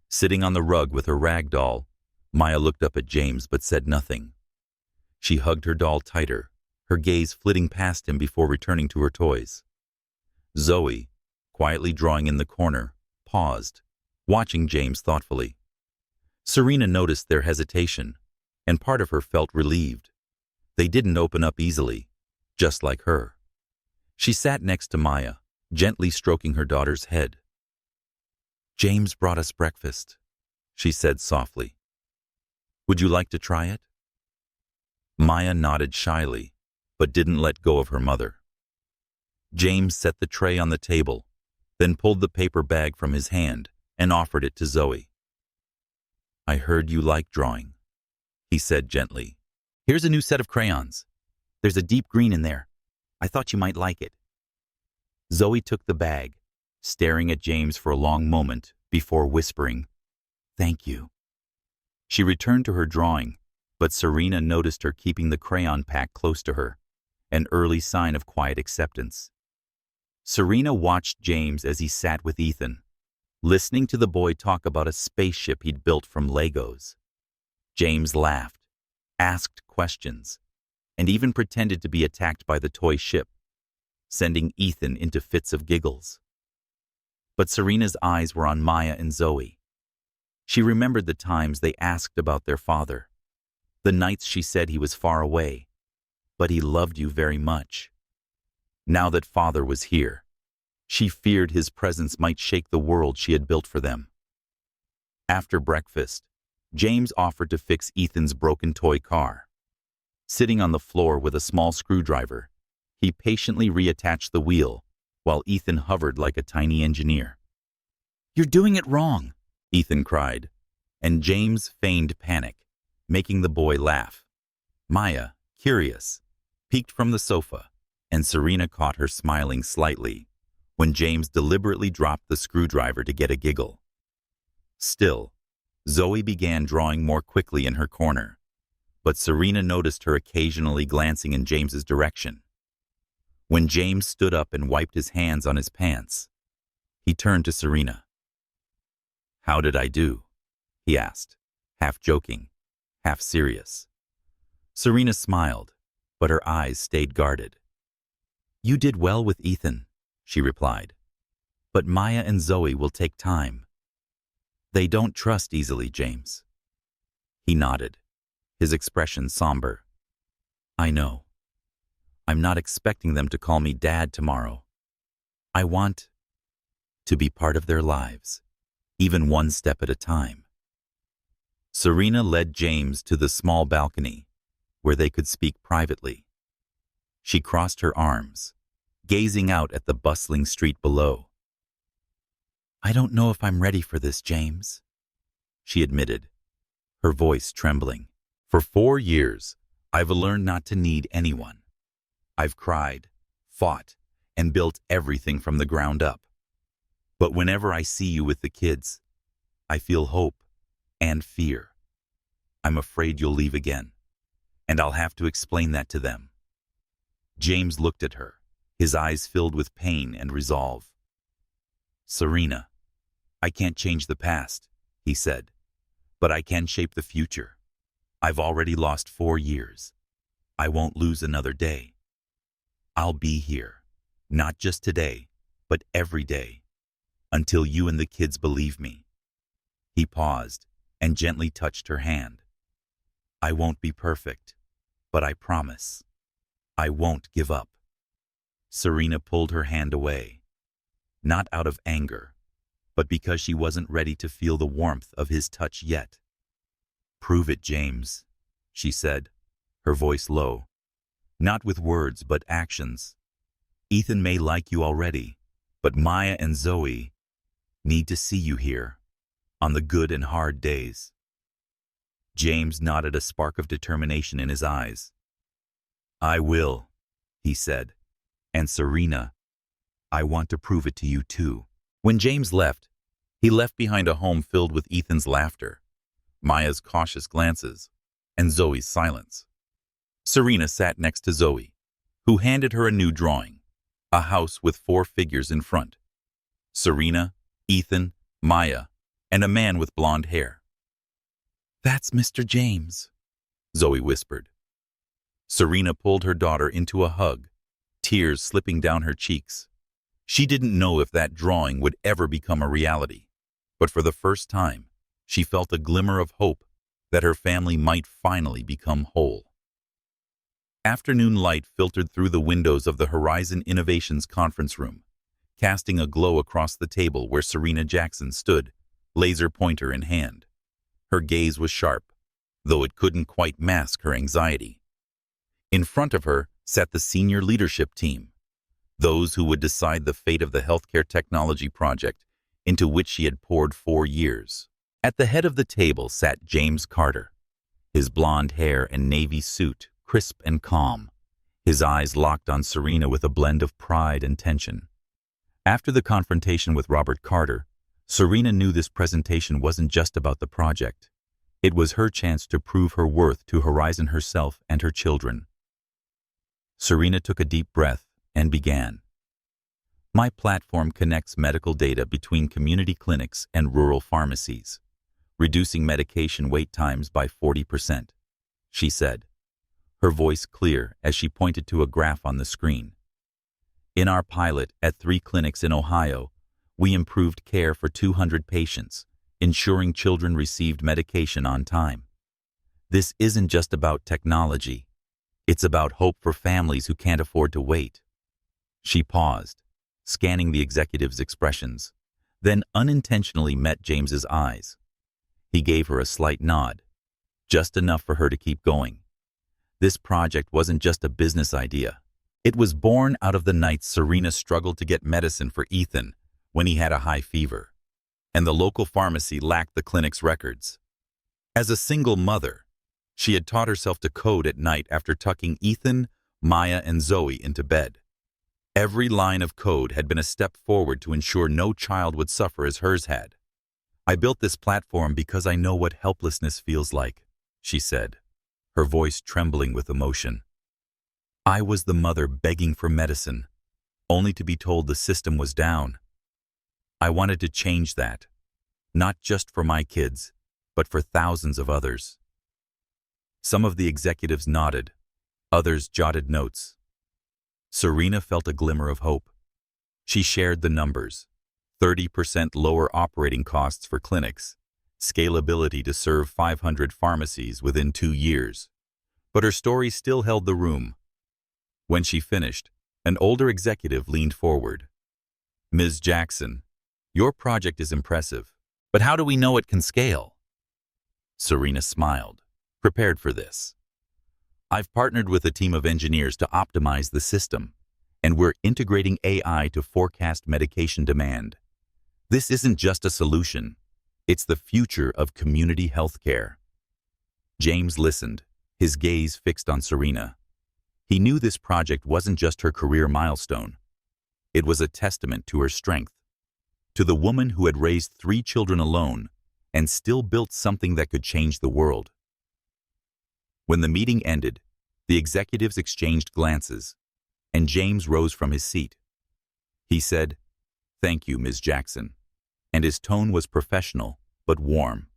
Sitting on the rug with her rag doll, Maya looked up at James but said nothing. She hugged her doll tighter, her gaze flitting past him before returning to her toys. Zoe, quietly drawing in the corner, paused, watching James thoughtfully. Serena noticed their hesitation, and part of her felt relieved. They didn't open up easily, just like her. She sat next to Maya, gently stroking her daughter's head. James brought us breakfast, she said softly. Would you like to try it? Maya nodded shyly, but didn't let go of her mother. James set the tray on the table, then pulled the paper bag from his hand and offered it to Zoe. I heard you like drawing, he said gently. Here's a new set of crayons. There's a deep green in there. I thought you might like it. Zoe took the bag, staring at James for a long moment before whispering, Thank you. She returned to her drawing, but Serena noticed her keeping the crayon pack close to her, an early sign of quiet acceptance. Serena watched James as he sat with Ethan, listening to the boy talk about a spaceship he'd built from Legos. James laughed, asked questions, and even pretended to be attacked by the toy ship, sending Ethan into fits of giggles. But Serena's eyes were on Maya and Zoe. She remembered the times they asked about their father, the nights she said he was far away, but he loved you very much. Now that father was here, she feared his presence might shake the world she had built for them. After breakfast, James offered to fix Ethan's broken toy car. Sitting on the floor with a small screwdriver, he patiently reattached the wheel while Ethan hovered like a tiny engineer. "You're doing it wrong," Ethan cried, and James feigned panic, making the boy laugh. Maya, curious, peeked from the sofa, and Serena caught her smiling slightly when James deliberately dropped the screwdriver to get a giggle. Still, Zoe began drawing more quickly in her corner, but Serena noticed her occasionally glancing in James's direction. When James stood up and wiped his hands on his pants, he turned to Serena. "How did I do?" he asked, half joking, half serious. Serena smiled, but her eyes stayed guarded. "You did well with Ethan," she replied, "but Maya and Zoe will take time. They don't trust easily, James." He nodded, his expression somber. "I know. I'm not expecting them to call me Dad tomorrow. I want to be part of their lives, even one step at a time." Serena led James to the small balcony, where they could speak privately. She crossed her arms, gazing out at the bustling street below. "I don't know if I'm ready for this, James," she admitted, her voice trembling. "For 4 years, I've learned not to need anyone. I've cried, fought, and built everything from the ground up. But whenever I see you with the kids, I feel hope and fear. I'm afraid you'll leave again, and I'll have to explain that to them." James looked at her, his eyes filled with pain and resolve. "Serena, I can't change the past," he said, "but I can shape the future. I've already lost 4 years. I won't lose another day. I'll be here, not just today, but every day, until you and the kids believe me." He paused and gently touched her hand. "I won't be perfect, but I promise, I won't give up." Serena pulled her hand away, not out of anger, but because she wasn't ready to feel the warmth of his touch yet. "Prove it, James," she said, her voice low. "Not with words, but actions. Ethan may like you already, but Maya and Zoe need to see you here, on the good and hard days." James nodded, a spark of determination in his eyes. "I will," he said. "And Serena, I want to prove it to you too." When James left, he left behind a home filled with Ethan's laughter, Maya's cautious glances, and Zoe's silence. Serena sat next to Zoe, who handed her a new drawing, a house with 4 figures in front. Serena, Ethan, Maya, and a man with blonde hair. "That's Mr. James," Zoe whispered. Serena pulled her daughter into a hug, tears slipping down her cheeks. She didn't know if that drawing would ever become a reality, but for the first time, she felt a glimmer of hope that her family might finally become whole. Afternoon light filtered through the windows of the Horizon Innovations conference room, casting a glow across the table where Serena Jackson stood, laser pointer in hand. Her gaze was sharp, though it couldn't quite mask her anxiety. In front of her sat the senior leadership team, those who would decide the fate of the healthcare technology project into which she had poured 4 years. At the head of the table sat James Carter, his blonde hair and navy suit crisp and calm, his eyes locked on Serena with a blend of pride and tension. After the confrontation with Robert Carter, Serena knew this presentation wasn't just about the project. It was her chance to prove her worth to Horizon herself and her children. Serena took a deep breath and began. "My platform connects medical data between community clinics and rural pharmacies, reducing medication wait times by 40%, she said, her voice clear as she pointed to a graph on the screen. "In our pilot at 3 clinics in Ohio, we improved care for 200 patients, ensuring children received medication on time. This isn't just about technology. It's about hope for families who can't afford to wait." She paused, scanning the executive's expressions, then unintentionally met James's eyes. He gave her a slight nod, just enough for her to keep going. This project wasn't just a business idea. It was born out of the nights Serena struggled to get medicine for Ethan when he had a high fever, and the local pharmacy lacked the clinic's records. As a single mother, she had taught herself to code at night after tucking Ethan, Maya, and Zoe into bed. Every line of code had been a step forward to ensure no child would suffer as hers had. "I built this platform because I know what helplessness feels like," she said, her voice trembling with emotion. "I was the mother begging for medicine, only to be told the system was down. I wanted to change that, not just for my kids, but for thousands of others." Some of the executives nodded, others jotted notes. Serena felt a glimmer of hope. She shared the numbers: 30% lower operating costs for clinics, scalability to serve 500 pharmacies within 2 years. But her story still held the room. When she finished, an older executive leaned forward. "Ms. Jackson, your project is impressive, but how do we know it can scale?" Serena smiled, prepared for this. "I've partnered with a team of engineers to optimize the system, and we're integrating AI to forecast medication demand. This isn't just a solution, it's the future of community healthcare." James listened, his gaze fixed on Serena. He knew this project wasn't just her career milestone. It was a testament to her strength, to the woman who had raised 3 children alone and still built something that could change the world. When the meeting ended, the executives exchanged glances, and James rose from his seat. He said, "Thank you, Ms. Jackson," and his tone was professional but warm.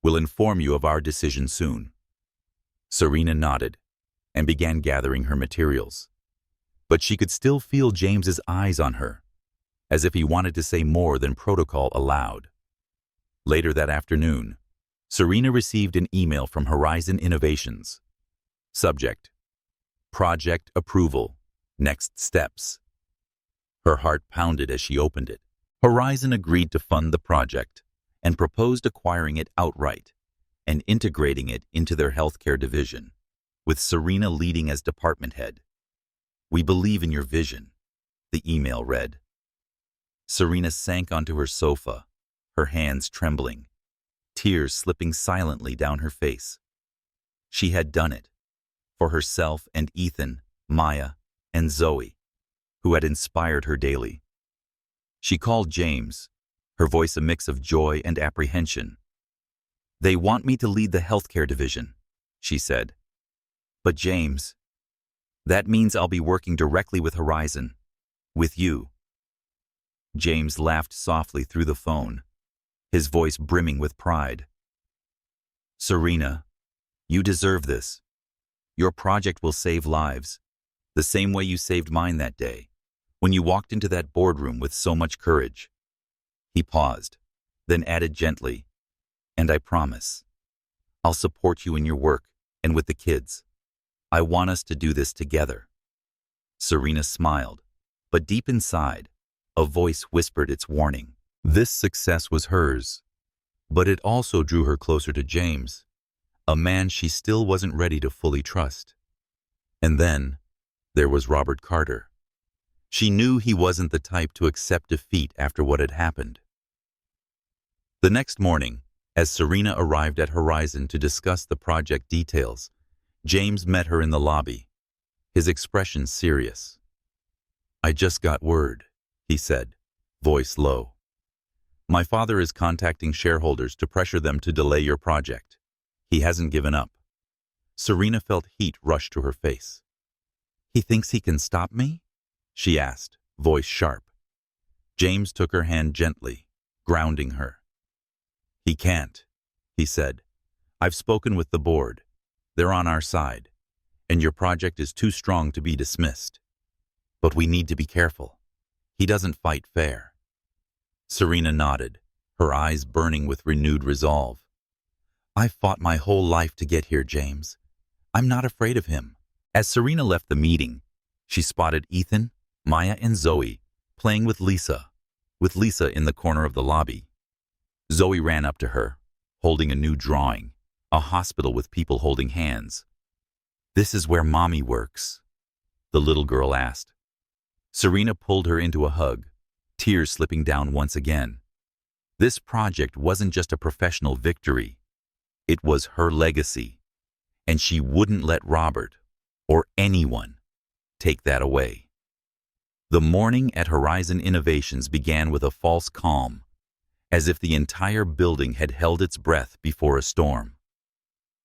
"We'll inform you of our decision soon." Serena nodded and began gathering her materials, but she could still feel James's eyes on her, as if he wanted to say more than protocol allowed. Later that afternoon, Serena received an email from Horizon Innovations. Subject: Project Approval. Next Steps. Her heart pounded as she opened it. Horizon agreed to fund the project and proposed acquiring it outright and integrating it into their healthcare division, with Serena leading as department head. "We believe in your vision," the email read. Serena sank onto her sofa, her hands trembling, tears slipping silently down her face. She had done it, for herself and Ethan, Maya, and Zoe, who had inspired her daily. She called James, her voice a mix of joy and apprehension. "They want me to lead the healthcare division," she said. "But James, that means I'll be working directly with Horizon, with you." James laughed softly through the phone, his voice brimming with pride. "Serena, you deserve this. Your project will save lives, the same way you saved mine that day, when you walked into that boardroom with so much courage." He paused, then added gently, "And I promise, I'll support you in your work and with the kids. I want us to do this together." Serena smiled, but deep inside, a voice whispered its warning. This success was hers, but it also drew her closer to James, a man she still wasn't ready to fully trust. And then, there was Robert Carter. She knew he wasn't the type to accept defeat after what had happened. The next morning, as Serena arrived at Horizon to discuss the project details, James met her in the lobby, his expression serious. "I just got word," he said, voice low. "My father is contacting shareholders to pressure them to delay your project. He hasn't given up." Serena felt heat rush to her face. "He thinks he can stop me?" she asked, voice sharp. James took her hand gently, grounding her. "He can't," he said. "I've spoken with the board. They're on our side, and your project is too strong to be dismissed. But we need to be careful. He doesn't fight fair." Serena nodded, her eyes burning with renewed resolve. "I've fought my whole life to get here, James. I'm not afraid of him." As Serena left the meeting, she spotted Ethan, Maya, and Zoe playing with Lisa in the corner of the lobby. Zoe ran up to her, holding a new drawing, a hospital with people holding hands. "This is where Mommy works," the little girl asked. Serena pulled her into a hug, tears slipping down once again. This project wasn't just a professional victory. It was her legacy, and she wouldn't let Robert, or anyone, take that away. The morning at Horizon Innovations began with a false calm, as if the entire building had held its breath before a storm.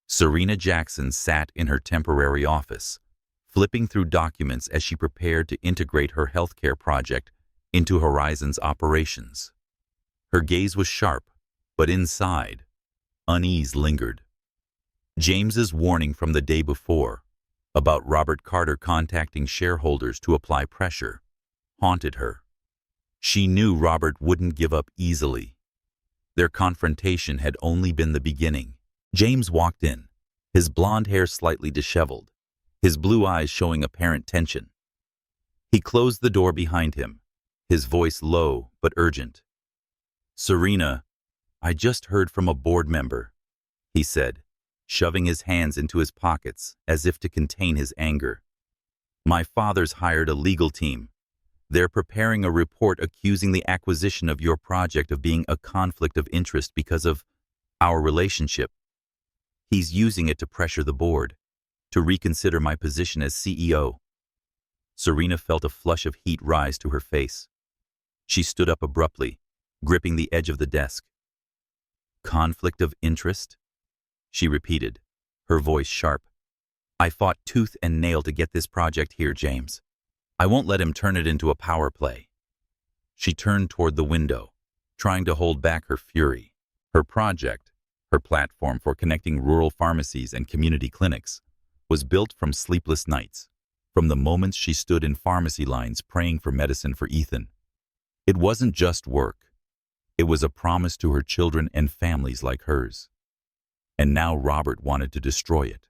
Serena Jackson sat in her temporary office, flipping through documents as she prepared to integrate her healthcare project into Horizon's operations. Her gaze was sharp, but inside, unease lingered. James's warning from the day before, about Robert Carter contacting shareholders to apply pressure, haunted her. She knew Robert wouldn't give up easily. Their confrontation had only been the beginning. James walked in, his blonde hair slightly disheveled, his blue eyes showing apparent tension. He closed the door behind him, his voice low but urgent. "Serena, I just heard from a board member," he said, shoving his hands into his pockets as if to contain his anger. "My father's hired a legal team. They're preparing a report accusing the acquisition of your project of being a conflict of interest because of our relationship. He's using it to pressure the board, to reconsider my position as CEO." Serena felt a flush of heat rise to her face. She stood up abruptly, gripping the edge of the desk. "Conflict of interest?" she repeated, her voice sharp. "I fought tooth and nail to get this project here, James. I won't let him turn it into a power play." She turned toward the window, trying to hold back her fury. Her project, her platform for connecting rural pharmacies and community clinics, was built from sleepless nights, from the moments she stood in pharmacy lines praying for medicine for Ethan. It wasn't just work. It was a promise to her children and families like hers. And now Robert wanted to destroy it.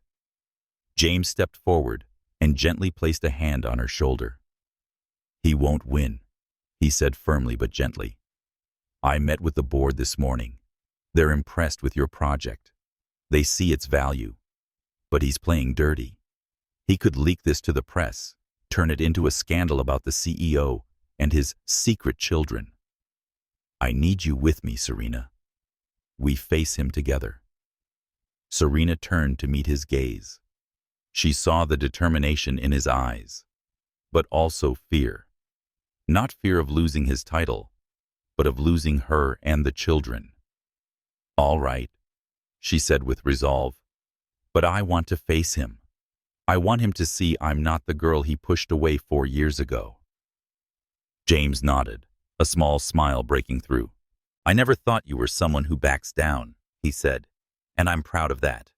James stepped forward and gently placed a hand on her shoulder. "He won't win," he said firmly but gently. "I met with the board this morning. They're impressed with your project. They see its value. But he's playing dirty. He could leak this to the press, turn it into a scandal about the CEO and his secret children. I need you with me, Serena. We face him together." Serena turned to meet his gaze. She saw the determination in his eyes, but also fear. Not fear of losing his title, but of losing her and the children. "All right," she said with resolve, "but I want to face him. I want him to see I'm not the girl he pushed away 4 years ago." James nodded, a small smile breaking through. "I never thought you were someone who backs down," he said, "and I'm proud of that."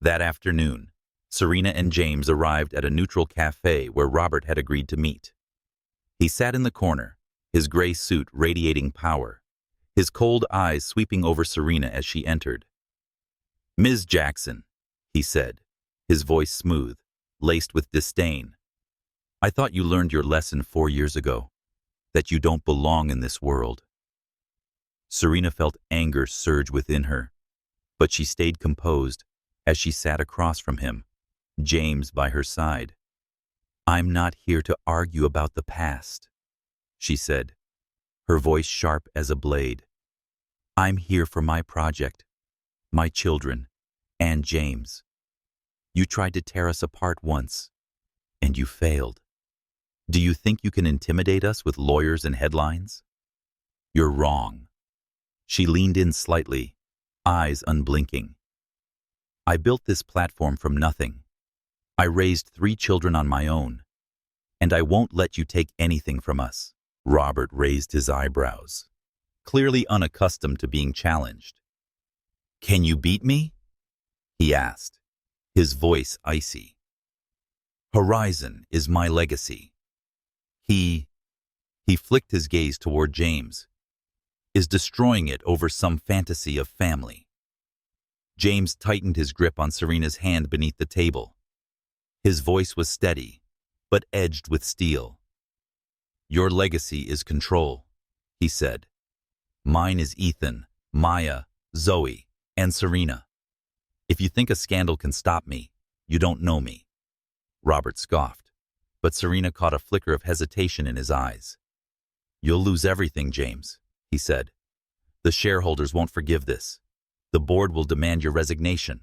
That afternoon, Serena and James arrived at a neutral cafe where Robert had agreed to meet. He sat in the corner, his gray suit radiating power, his cold eyes sweeping over Serena as she entered. "Ms. Jackson," he said, his voice smooth, laced with disdain. "I thought you learned your lesson 4 years ago, that you don't belong in this world." Serena felt anger surge within her, but she stayed composed as she sat across from him, James by her side. "I'm not here to argue about the past," she said, her voice sharp as a blade. "I'm here for my project, my children, and James. You tried to tear us apart once, and you failed. Do you think you can intimidate us with lawyers and headlines? You're wrong." She leaned in slightly, eyes unblinking. "I built this platform from nothing. I raised 3 children on my own, and I won't let you take anything from us." Robert raised his eyebrows, clearly unaccustomed to being challenged. "Can you beat me?" he asked, his voice icy. "Horizon is my legacy. He flicked his gaze toward James, is destroying it over some fantasy of family." James tightened his grip on Serena's hand beneath the table. His voice was steady, but edged with steel. "Your legacy is control," he said. "Mine is Ethan, Maya, Zoe, And Serena, if you think a scandal can stop me, you don't know me. Robert scoffed, but Serena caught a flicker of hesitation in his eyes. You'll lose everything, James, he said. The shareholders won't forgive this. The board will demand your resignation.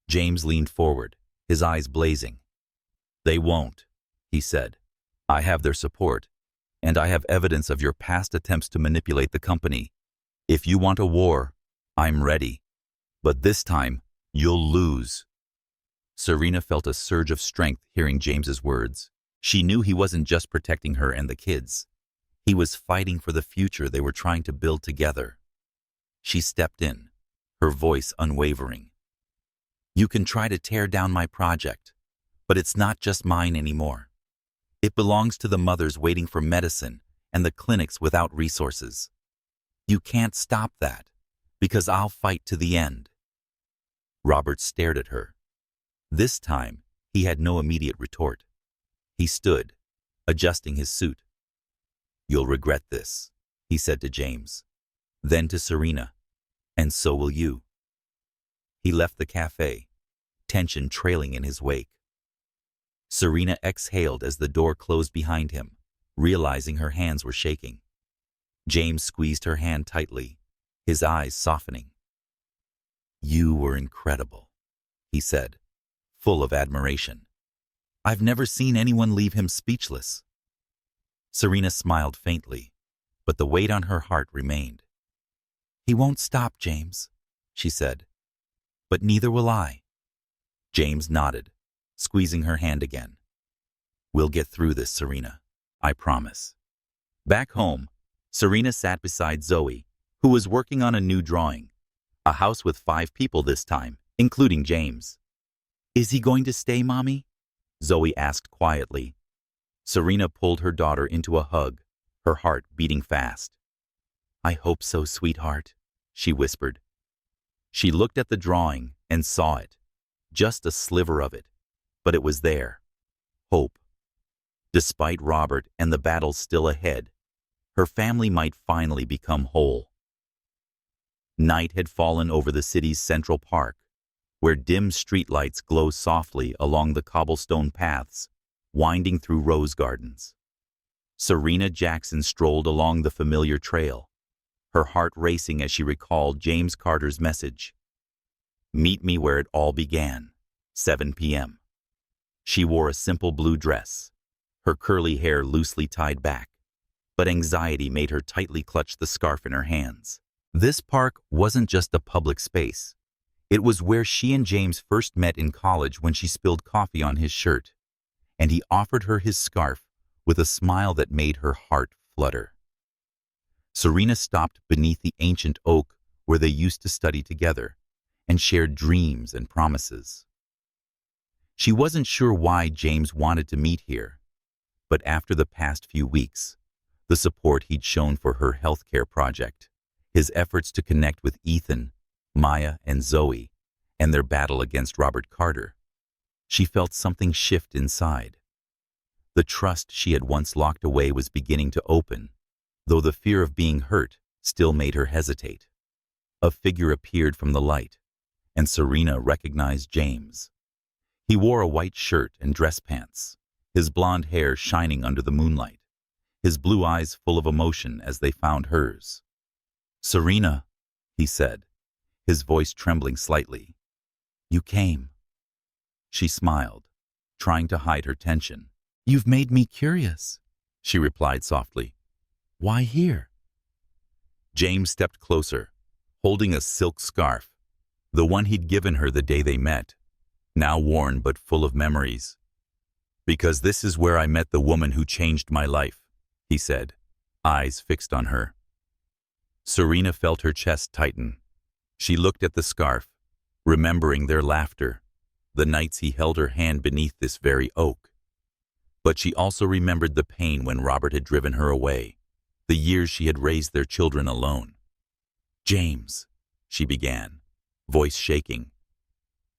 James leaned forward, his eyes blazing. They won't, he said. I have their support, and I have evidence of your past attempts to manipulate the company. If you want a war, I'm ready. But this time, you'll lose. Serena felt a surge of strength hearing James's words. She knew he wasn't just protecting her and the kids. He was fighting for the future they were trying to build together. She stepped in, her voice unwavering. You can try to tear down my project, but it's not just mine anymore. It belongs to the mothers waiting for medicine and the clinics without resources. You can't stop that, because I'll fight to the end. Robert stared at her. This time, he had no immediate retort. He stood, adjusting his suit. You'll regret this, he said to James. Then to Serena, and so will you. He left the cafe, tension trailing in his wake. Serena exhaled as the door closed behind him, realizing her hands were shaking. James squeezed her hand tightly, his eyes softening. You were incredible, he said, full of admiration. I've never seen anyone leave him speechless. Serena smiled faintly, but the weight on her heart remained. He won't stop, James, she said. But neither will I. James nodded, squeezing her hand again. We'll get through this, Serena, I promise. Back home, Serena sat beside Zoe, who was working on a new drawing. A house with 5 people this time, including James. Is he going to stay, Mommy? Zoe asked quietly. Serena pulled her daughter into a hug, her heart beating fast. I hope so, sweetheart, she whispered. She looked at the drawing and saw it, just a sliver of it, but it was there. Hope. Despite Robert and the battles still ahead, her family might finally become whole. Night had fallen over the city's Central Park, where dim streetlights glow softly along the cobblestone paths, winding through rose gardens. Serena Jackson strolled along the familiar trail, her heart racing as she recalled James Carter's message. Meet me where it all began, 7 p.m. She wore a simple blue dress, her curly hair loosely tied back, but anxiety made her tightly clutch the scarf in her hands. This park wasn't just a public space. It was where she and James first met in college when she spilled coffee on his shirt, and he offered her his scarf with a smile that made her heart flutter. Serena stopped beneath the ancient oak where they used to study together and shared dreams and promises. She wasn't sure why James wanted to meet here, but after the past few weeks, the support he'd shown for her healthcare project, his efforts to connect with Ethan, Maya, and Zoe, and their battle against Robert Carter, she felt something shift inside. The trust she had once locked away was beginning to open, though the fear of being hurt still made her hesitate. A figure appeared from the light, and Serena recognized James. He wore a white shirt and dress pants, his blonde hair shining under the moonlight, his blue eyes full of emotion as they found hers. Serena, he said, his voice trembling slightly. You came. She smiled, trying to hide her tension. You've made me curious, she replied softly. Why here? James stepped closer, holding a silk scarf, the one he'd given her the day they met, now worn but full of memories. Because this is where I met the woman who changed my life, he said, eyes fixed on her. Serena felt her chest tighten. She looked at the scarf, remembering their laughter, the nights he held her hand beneath this very oak. But she also remembered the pain when Robert had driven her away, the years she had raised their children alone. James, she began, voice shaking.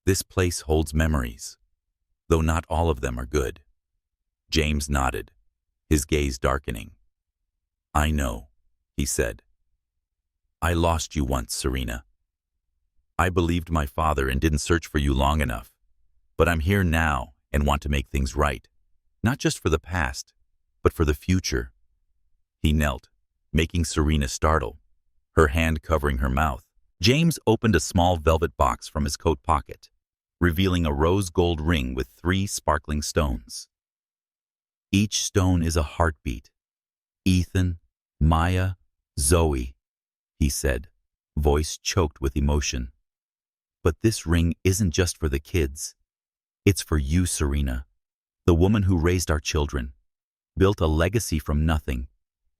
This place holds memories, though not all of them are good. James nodded, his gaze darkening. I know, he said. I lost you once, Serena. I believed my father and didn't search for you long enough. But I'm here now and want to make things right. Not just for the past, but for the future." He knelt, making Serena startle, her hand covering her mouth. James opened a small velvet box from his coat pocket, revealing a rose gold ring with 3 sparkling stones. "Each stone is a heartbeat. Ethan, Maya, Zoe," he said, voice choked with emotion. "But this ring isn't just for the kids. It's for you, Serena, the woman who raised our children, built a legacy from nothing,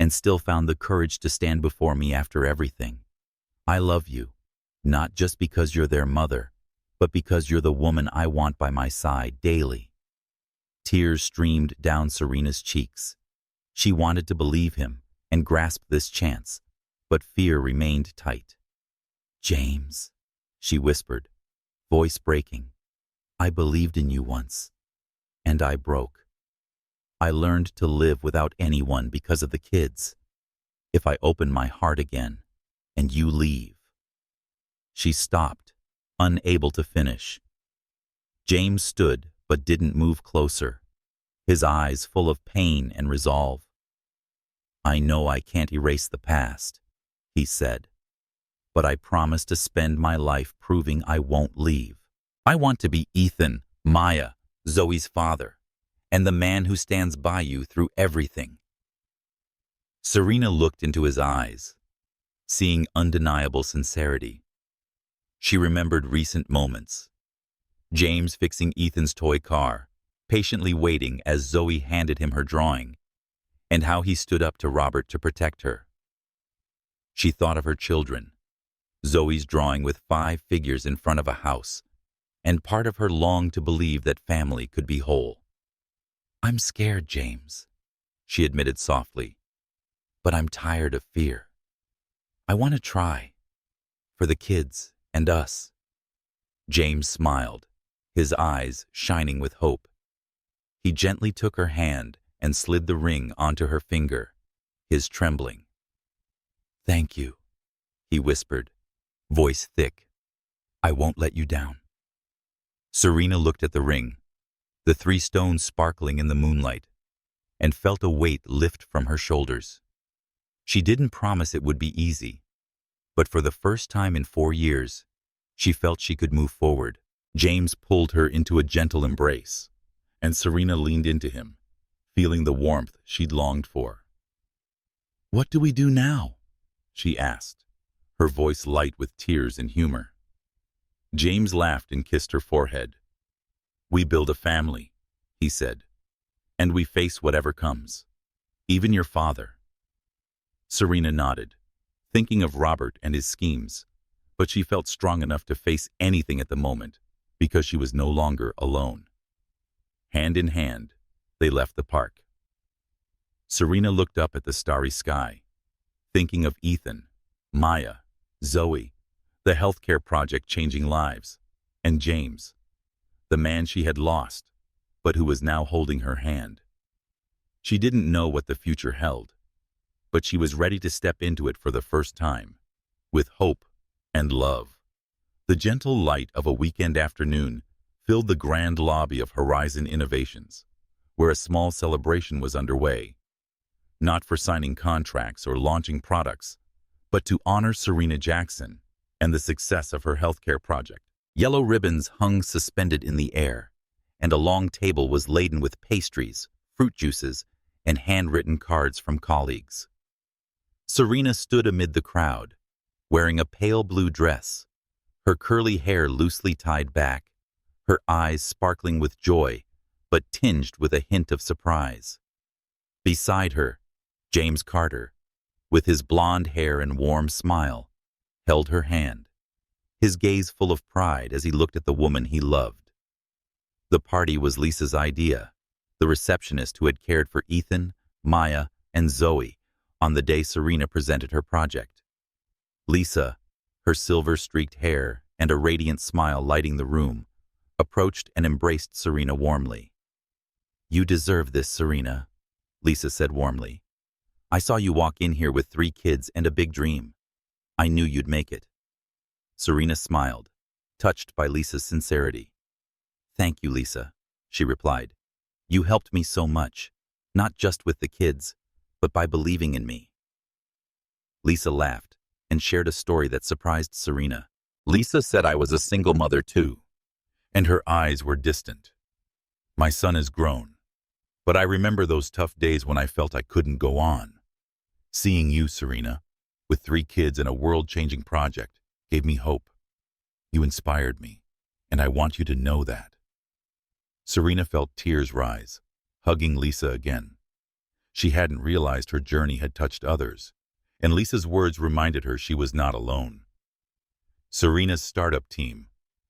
and still found the courage to stand before me after everything. I love you, not just because you're their mother, but because you're the woman I want by my side daily." Tears streamed down Serena's cheeks. She wanted to believe him and grasp this chance, but fear remained tight. "James," she whispered, voice breaking, "I believed in you once, and I broke. I learned to live without anyone because of the kids. If I open my heart again, and you leave." She stopped, unable to finish. James stood but didn't move closer, his eyes full of pain and resolve. "I know I can't erase the past," he said, "but I promise to spend my life proving I won't leave. I want to be Ethan, Maya, Zoe's father, and the man who stands by you through everything." Serena looked into his eyes, seeing undeniable sincerity. She remembered recent moments. James fixing Ethan's toy car, patiently waiting as Zoe handed him her drawing, and how he stood up to Robert to protect her. She thought of her children, Zoe's drawing with 5 figures in front of a house, and part of her longed to believe that family could be whole. "I'm scared, James," she admitted softly, "but I'm tired of fear. I want to try, for the kids and us." James smiled, his eyes shining with hope. He gently took her hand and slid the ring onto her finger, his trembling. "Thank you," he whispered, voice thick. "I won't let you down." Serena looked at the ring, the 3 stones sparkling in the moonlight, and felt a weight lift from her shoulders. She didn't promise it would be easy, but for the first time in 4 years, she felt she could move forward. James pulled her into a gentle embrace, and Serena leaned into him, feeling the warmth she'd longed for. "What do we do now?" she asked, her voice light with tears and humor. James laughed and kissed her forehead. "We build a family," he said, "and we face whatever comes, even your father." Serena nodded, thinking of Robert and his schemes, but she felt strong enough to face anything at the moment because she was no longer alone. Hand in hand, they left the park. Serena looked up at the starry sky, thinking of Ethan, Maya, Zoe, the healthcare project changing lives, and James, the man she had lost, but who was now holding her hand. She didn't know what the future held, but she was ready to step into it for the first time, with hope and love. The gentle light of a weekend afternoon filled the grand lobby of Horizon Innovations, where a small celebration was underway, not for signing contracts or launching products, but to honor Serena Jackson and the success of her healthcare project. Yellow ribbons hung suspended in the air, and a long table was laden with pastries, fruit juices, and handwritten cards from colleagues. Serena stood amid the crowd, wearing a pale blue dress, her curly hair loosely tied back, her eyes sparkling with joy, but tinged with a hint of surprise. Beside her, James Carter, with his blonde hair and warm smile, held her hand, his gaze full of pride as he looked at the woman he loved. The party was Lisa's idea, the receptionist who had cared for Ethan, Maya, and Zoe on the day Serena presented her project. Lisa, her silver-streaked hair and a radiant smile lighting the room, approached and embraced Serena warmly. "You deserve this, Serena," Lisa said warmly. "I saw you walk in here with 3 kids and a big dream. I knew you'd make it." Serena smiled, touched by Lisa's sincerity. "Thank you, Lisa," she replied. "You helped me so much, not just with the kids, but by believing in me." Lisa laughed and shared a story that surprised Serena. "Lisa said I was a single mother too," and her eyes were distant. "My son is grown, but I remember those tough days when I felt I couldn't go on. Seeing you, Serena, with 3 kids and a world-changing project, gave me hope. You inspired me, and I want you to know that." Serena felt tears rise, hugging Lisa again. She hadn't realized her journey had touched others, and Lisa's words reminded her she was not alone. Serena's startup team,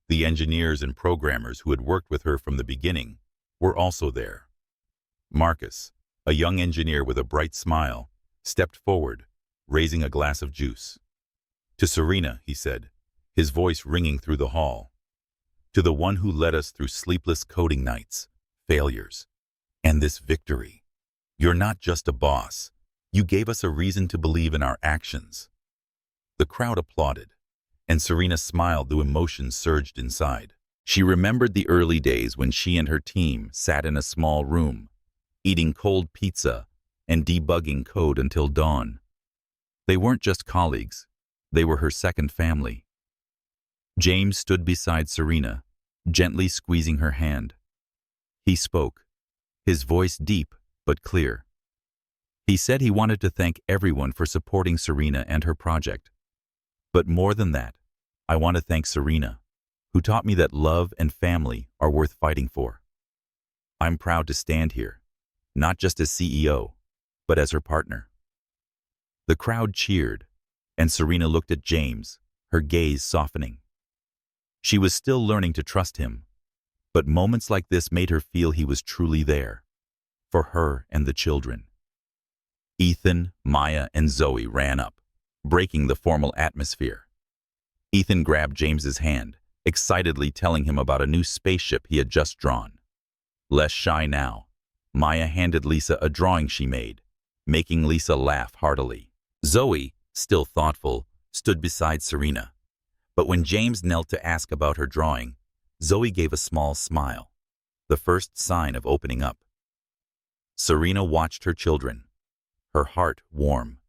the engineers and programmers who had worked with her from the beginning, were also there. Marcus, a young engineer with a bright smile, stepped forward, raising a glass of juice. "To Serena," he said, his voice ringing through the hall. "To the one who led us through sleepless coding nights, failures, and this victory. You're not just a boss. You gave us a reason to believe in our actions." The crowd applauded, and Serena smiled though emotions surged inside. She remembered the early days when she and her team sat in a small room, eating cold pizza and debugging code until dawn. They weren't just colleagues, they were her second family. James stood beside Serena, gently squeezing her hand. He spoke, his voice deep but clear. He said he wanted to thank everyone for supporting Serena and her project. "But more than that, I want to thank Serena, who taught me that love and family are worth fighting for. I'm proud to stand here, not just as CEO, but as her partner." The crowd cheered, and Serena looked at James, her gaze softening. She was still learning to trust him, but moments like this made her feel he was truly there, for her and the children. Ethan, Maya, and Zoe ran up, breaking the formal atmosphere. Ethan grabbed James's hand, excitedly telling him about a new spaceship he had just drawn. Less shy now, Maya handed Lisa a drawing she made, making Lisa laugh heartily. Zoe, still thoughtful, stood beside Serena. But when James knelt to ask about her drawing, Zoe gave a small smile, the first sign of opening up. Serena watched her children, her heart warm.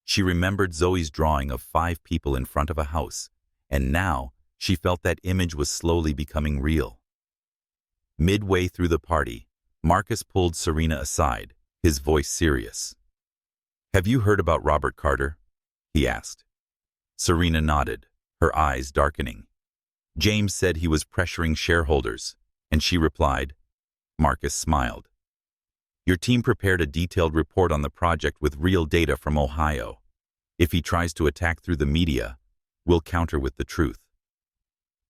She remembered Zoe's drawing of 5 people in front of a house, and now she felt that image was slowly becoming real. Midway through the party, Marcus pulled Serena aside, his voice serious. "Have you heard about Robert Carter?" he asked. Serena nodded, her eyes darkening. "James said he was pressuring shareholders," and she replied. Marcus smiled. "Your team prepared a detailed report on the project with real data from Ohio. If he tries to attack through the media, we'll counter with the truth."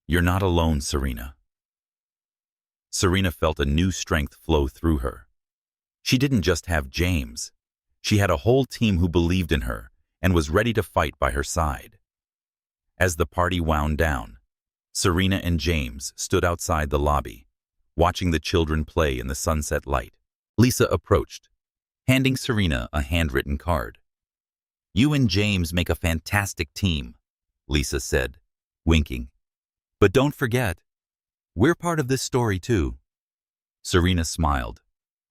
"You're not alone, Serena." Serena felt a new strength flow through her. She didn't just have James. She had a whole team who believed in her and was ready to fight by her side. As the party wound down, Serena and James stood outside the lobby, watching the children play in the sunset light. Lisa approached, handing Serena a handwritten card. "You and James make a fantastic team," Lisa said, winking. "But don't forget, we're part of this story too." Serena smiled,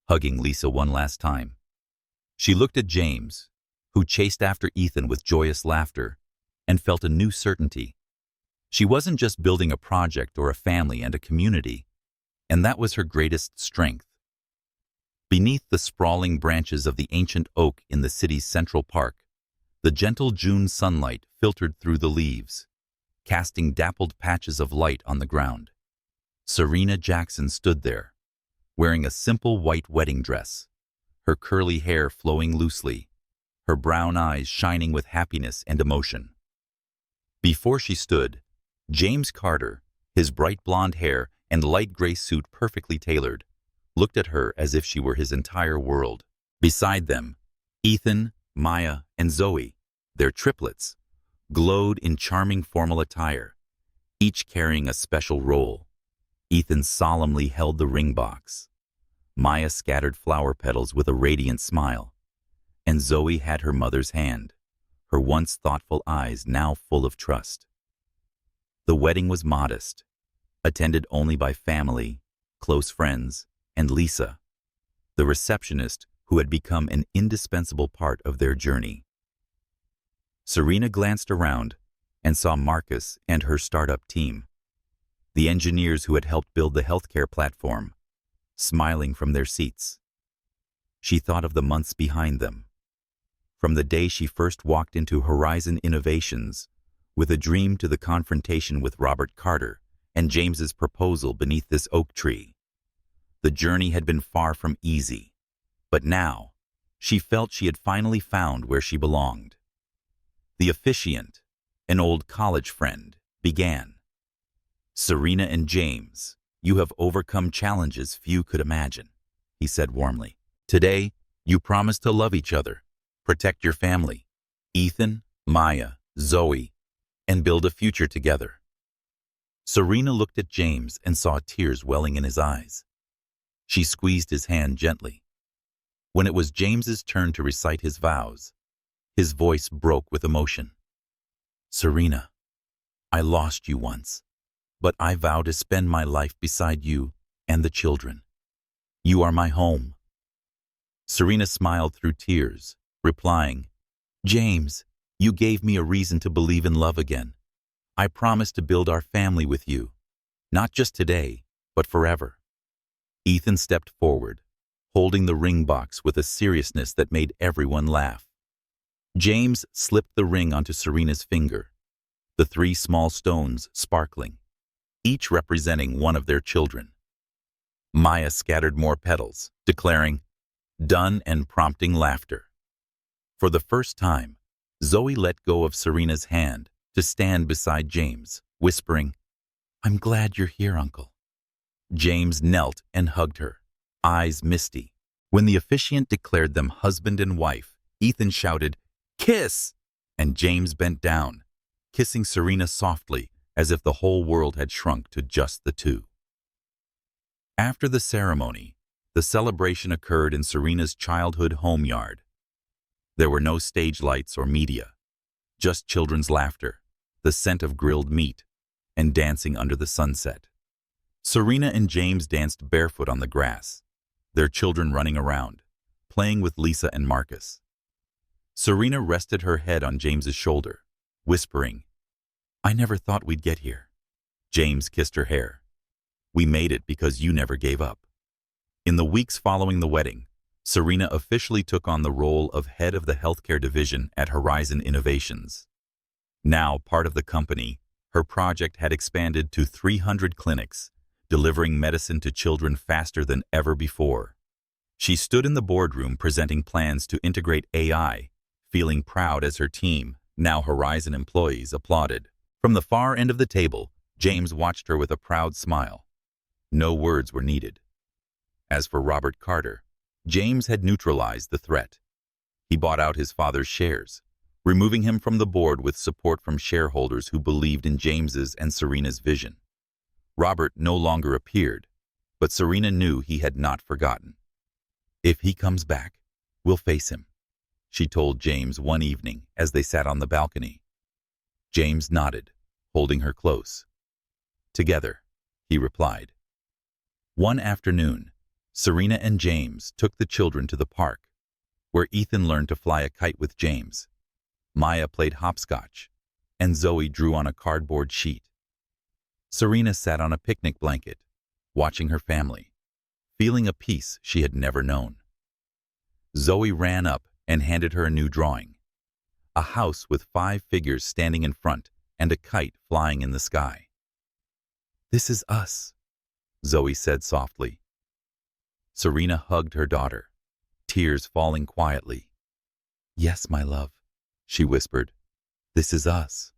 hugging Lisa one last time. She looked at James, who chased after Ethan with joyous laughter, and felt a new certainty. She wasn't just building a project or a family and a community, and that was her greatest strength. Beneath the sprawling branches of the ancient oak in the city's central park, the gentle June sunlight filtered through the leaves, casting dappled patches of light on the ground. Serena Jackson stood there, wearing a simple white wedding dress, her curly hair flowing loosely, her brown eyes shining with happiness and emotion. Before she stood, James Carter, his bright blonde hair and light gray suit perfectly tailored, looked at her as if she were his entire world. Beside them, Ethan, Maya, and Zoe, their triplets, glowed in charming formal attire, each carrying a special role. Ethan solemnly held the ring box. Maya scattered flower petals with a radiant smile, and Zoe had her mother's hand, her once thoughtful eyes now full of trust. The wedding was modest, attended only by family, close friends, and Lisa, the receptionist who had become an indispensable part of their journey. Serena glanced around and saw Marcus and her startup team, the engineers who had helped build the healthcare platform, smiling from their seats. She thought of the months behind them, from the day she first walked into Horizon Innovations with a dream to the confrontation with Robert Carter and James's proposal beneath this oak tree. The journey had been far from easy, but now she felt she had finally found where she belonged. The officiant, an old college friend, began. "Serena and James, you have overcome challenges few could imagine," he said warmly. "Today, you promise to love each other, protect your family, Ethan, Maya, Zoe, and build a future together." Serena looked at James and saw tears welling in his eyes. She squeezed his hand gently. When it was James's turn to recite his vows, his voice broke with emotion. "Serena, I lost you once, but I vow to spend my life beside you and the children. You are my home." Serena smiled through tears, replying, "James, you gave me a reason to believe in love again. I promise to build our family with you, not just today, but forever." Ethan stepped forward, holding the ring box with a seriousness that made everyone laugh. James slipped the ring onto Serena's finger, the 3 small stones sparkling, each representing one of their children. Maya scattered more petals, declaring, "Done," and prompting laughter. For the first time, Zoe let go of Serena's hand to stand beside James, whispering, "I'm glad you're here, Uncle." James knelt and hugged her, eyes misty. When the officiant declared them husband and wife, Ethan shouted, "Kiss!" and James bent down, kissing Serena softly as if the whole world had shrunk to just the two. After the ceremony, the celebration occurred in Serena's childhood home yard. There were no stage lights or media, just children's laughter, the scent of grilled meat, and dancing under the sunset. Serena and James danced barefoot on the grass, their children running around, playing with Lisa and Marcus. Serena rested her head on James's shoulder, whispering, "I never thought we'd get here." James kissed her hair. "We made it because you never gave up." In the weeks following the wedding, Serena officially took on the role of head of the healthcare division at Horizon Innovations. Now part of the company, her project had expanded to 300 clinics, delivering medicine to children faster than ever before. She stood in the boardroom presenting plans to integrate AI, feeling proud as her team, now Horizon employees, applauded. From the far end of the table, James watched her with a proud smile. No words were needed. As for Robert Carter, James had neutralized the threat. He bought out his father's shares, removing him from the board with support from shareholders who believed in James's and Serena's vision. Robert no longer appeared, but Serena knew he had not forgotten. "If he comes back, we'll face him," she told James one evening as they sat on the balcony. James nodded, holding her close. "Together," he replied. One afternoon, Serena and James took the children to the park, where Ethan learned to fly a kite with James. Maya played hopscotch, and Zoe drew on a cardboard sheet. Serena sat on a picnic blanket, watching her family, feeling a peace she had never known. Zoe ran up and handed her a new drawing, a house with 5 figures standing in front and a kite flying in the sky. "This is us," Zoe said softly. Serena hugged her daughter, tears falling quietly. "Yes, my love," she whispered. "This is us."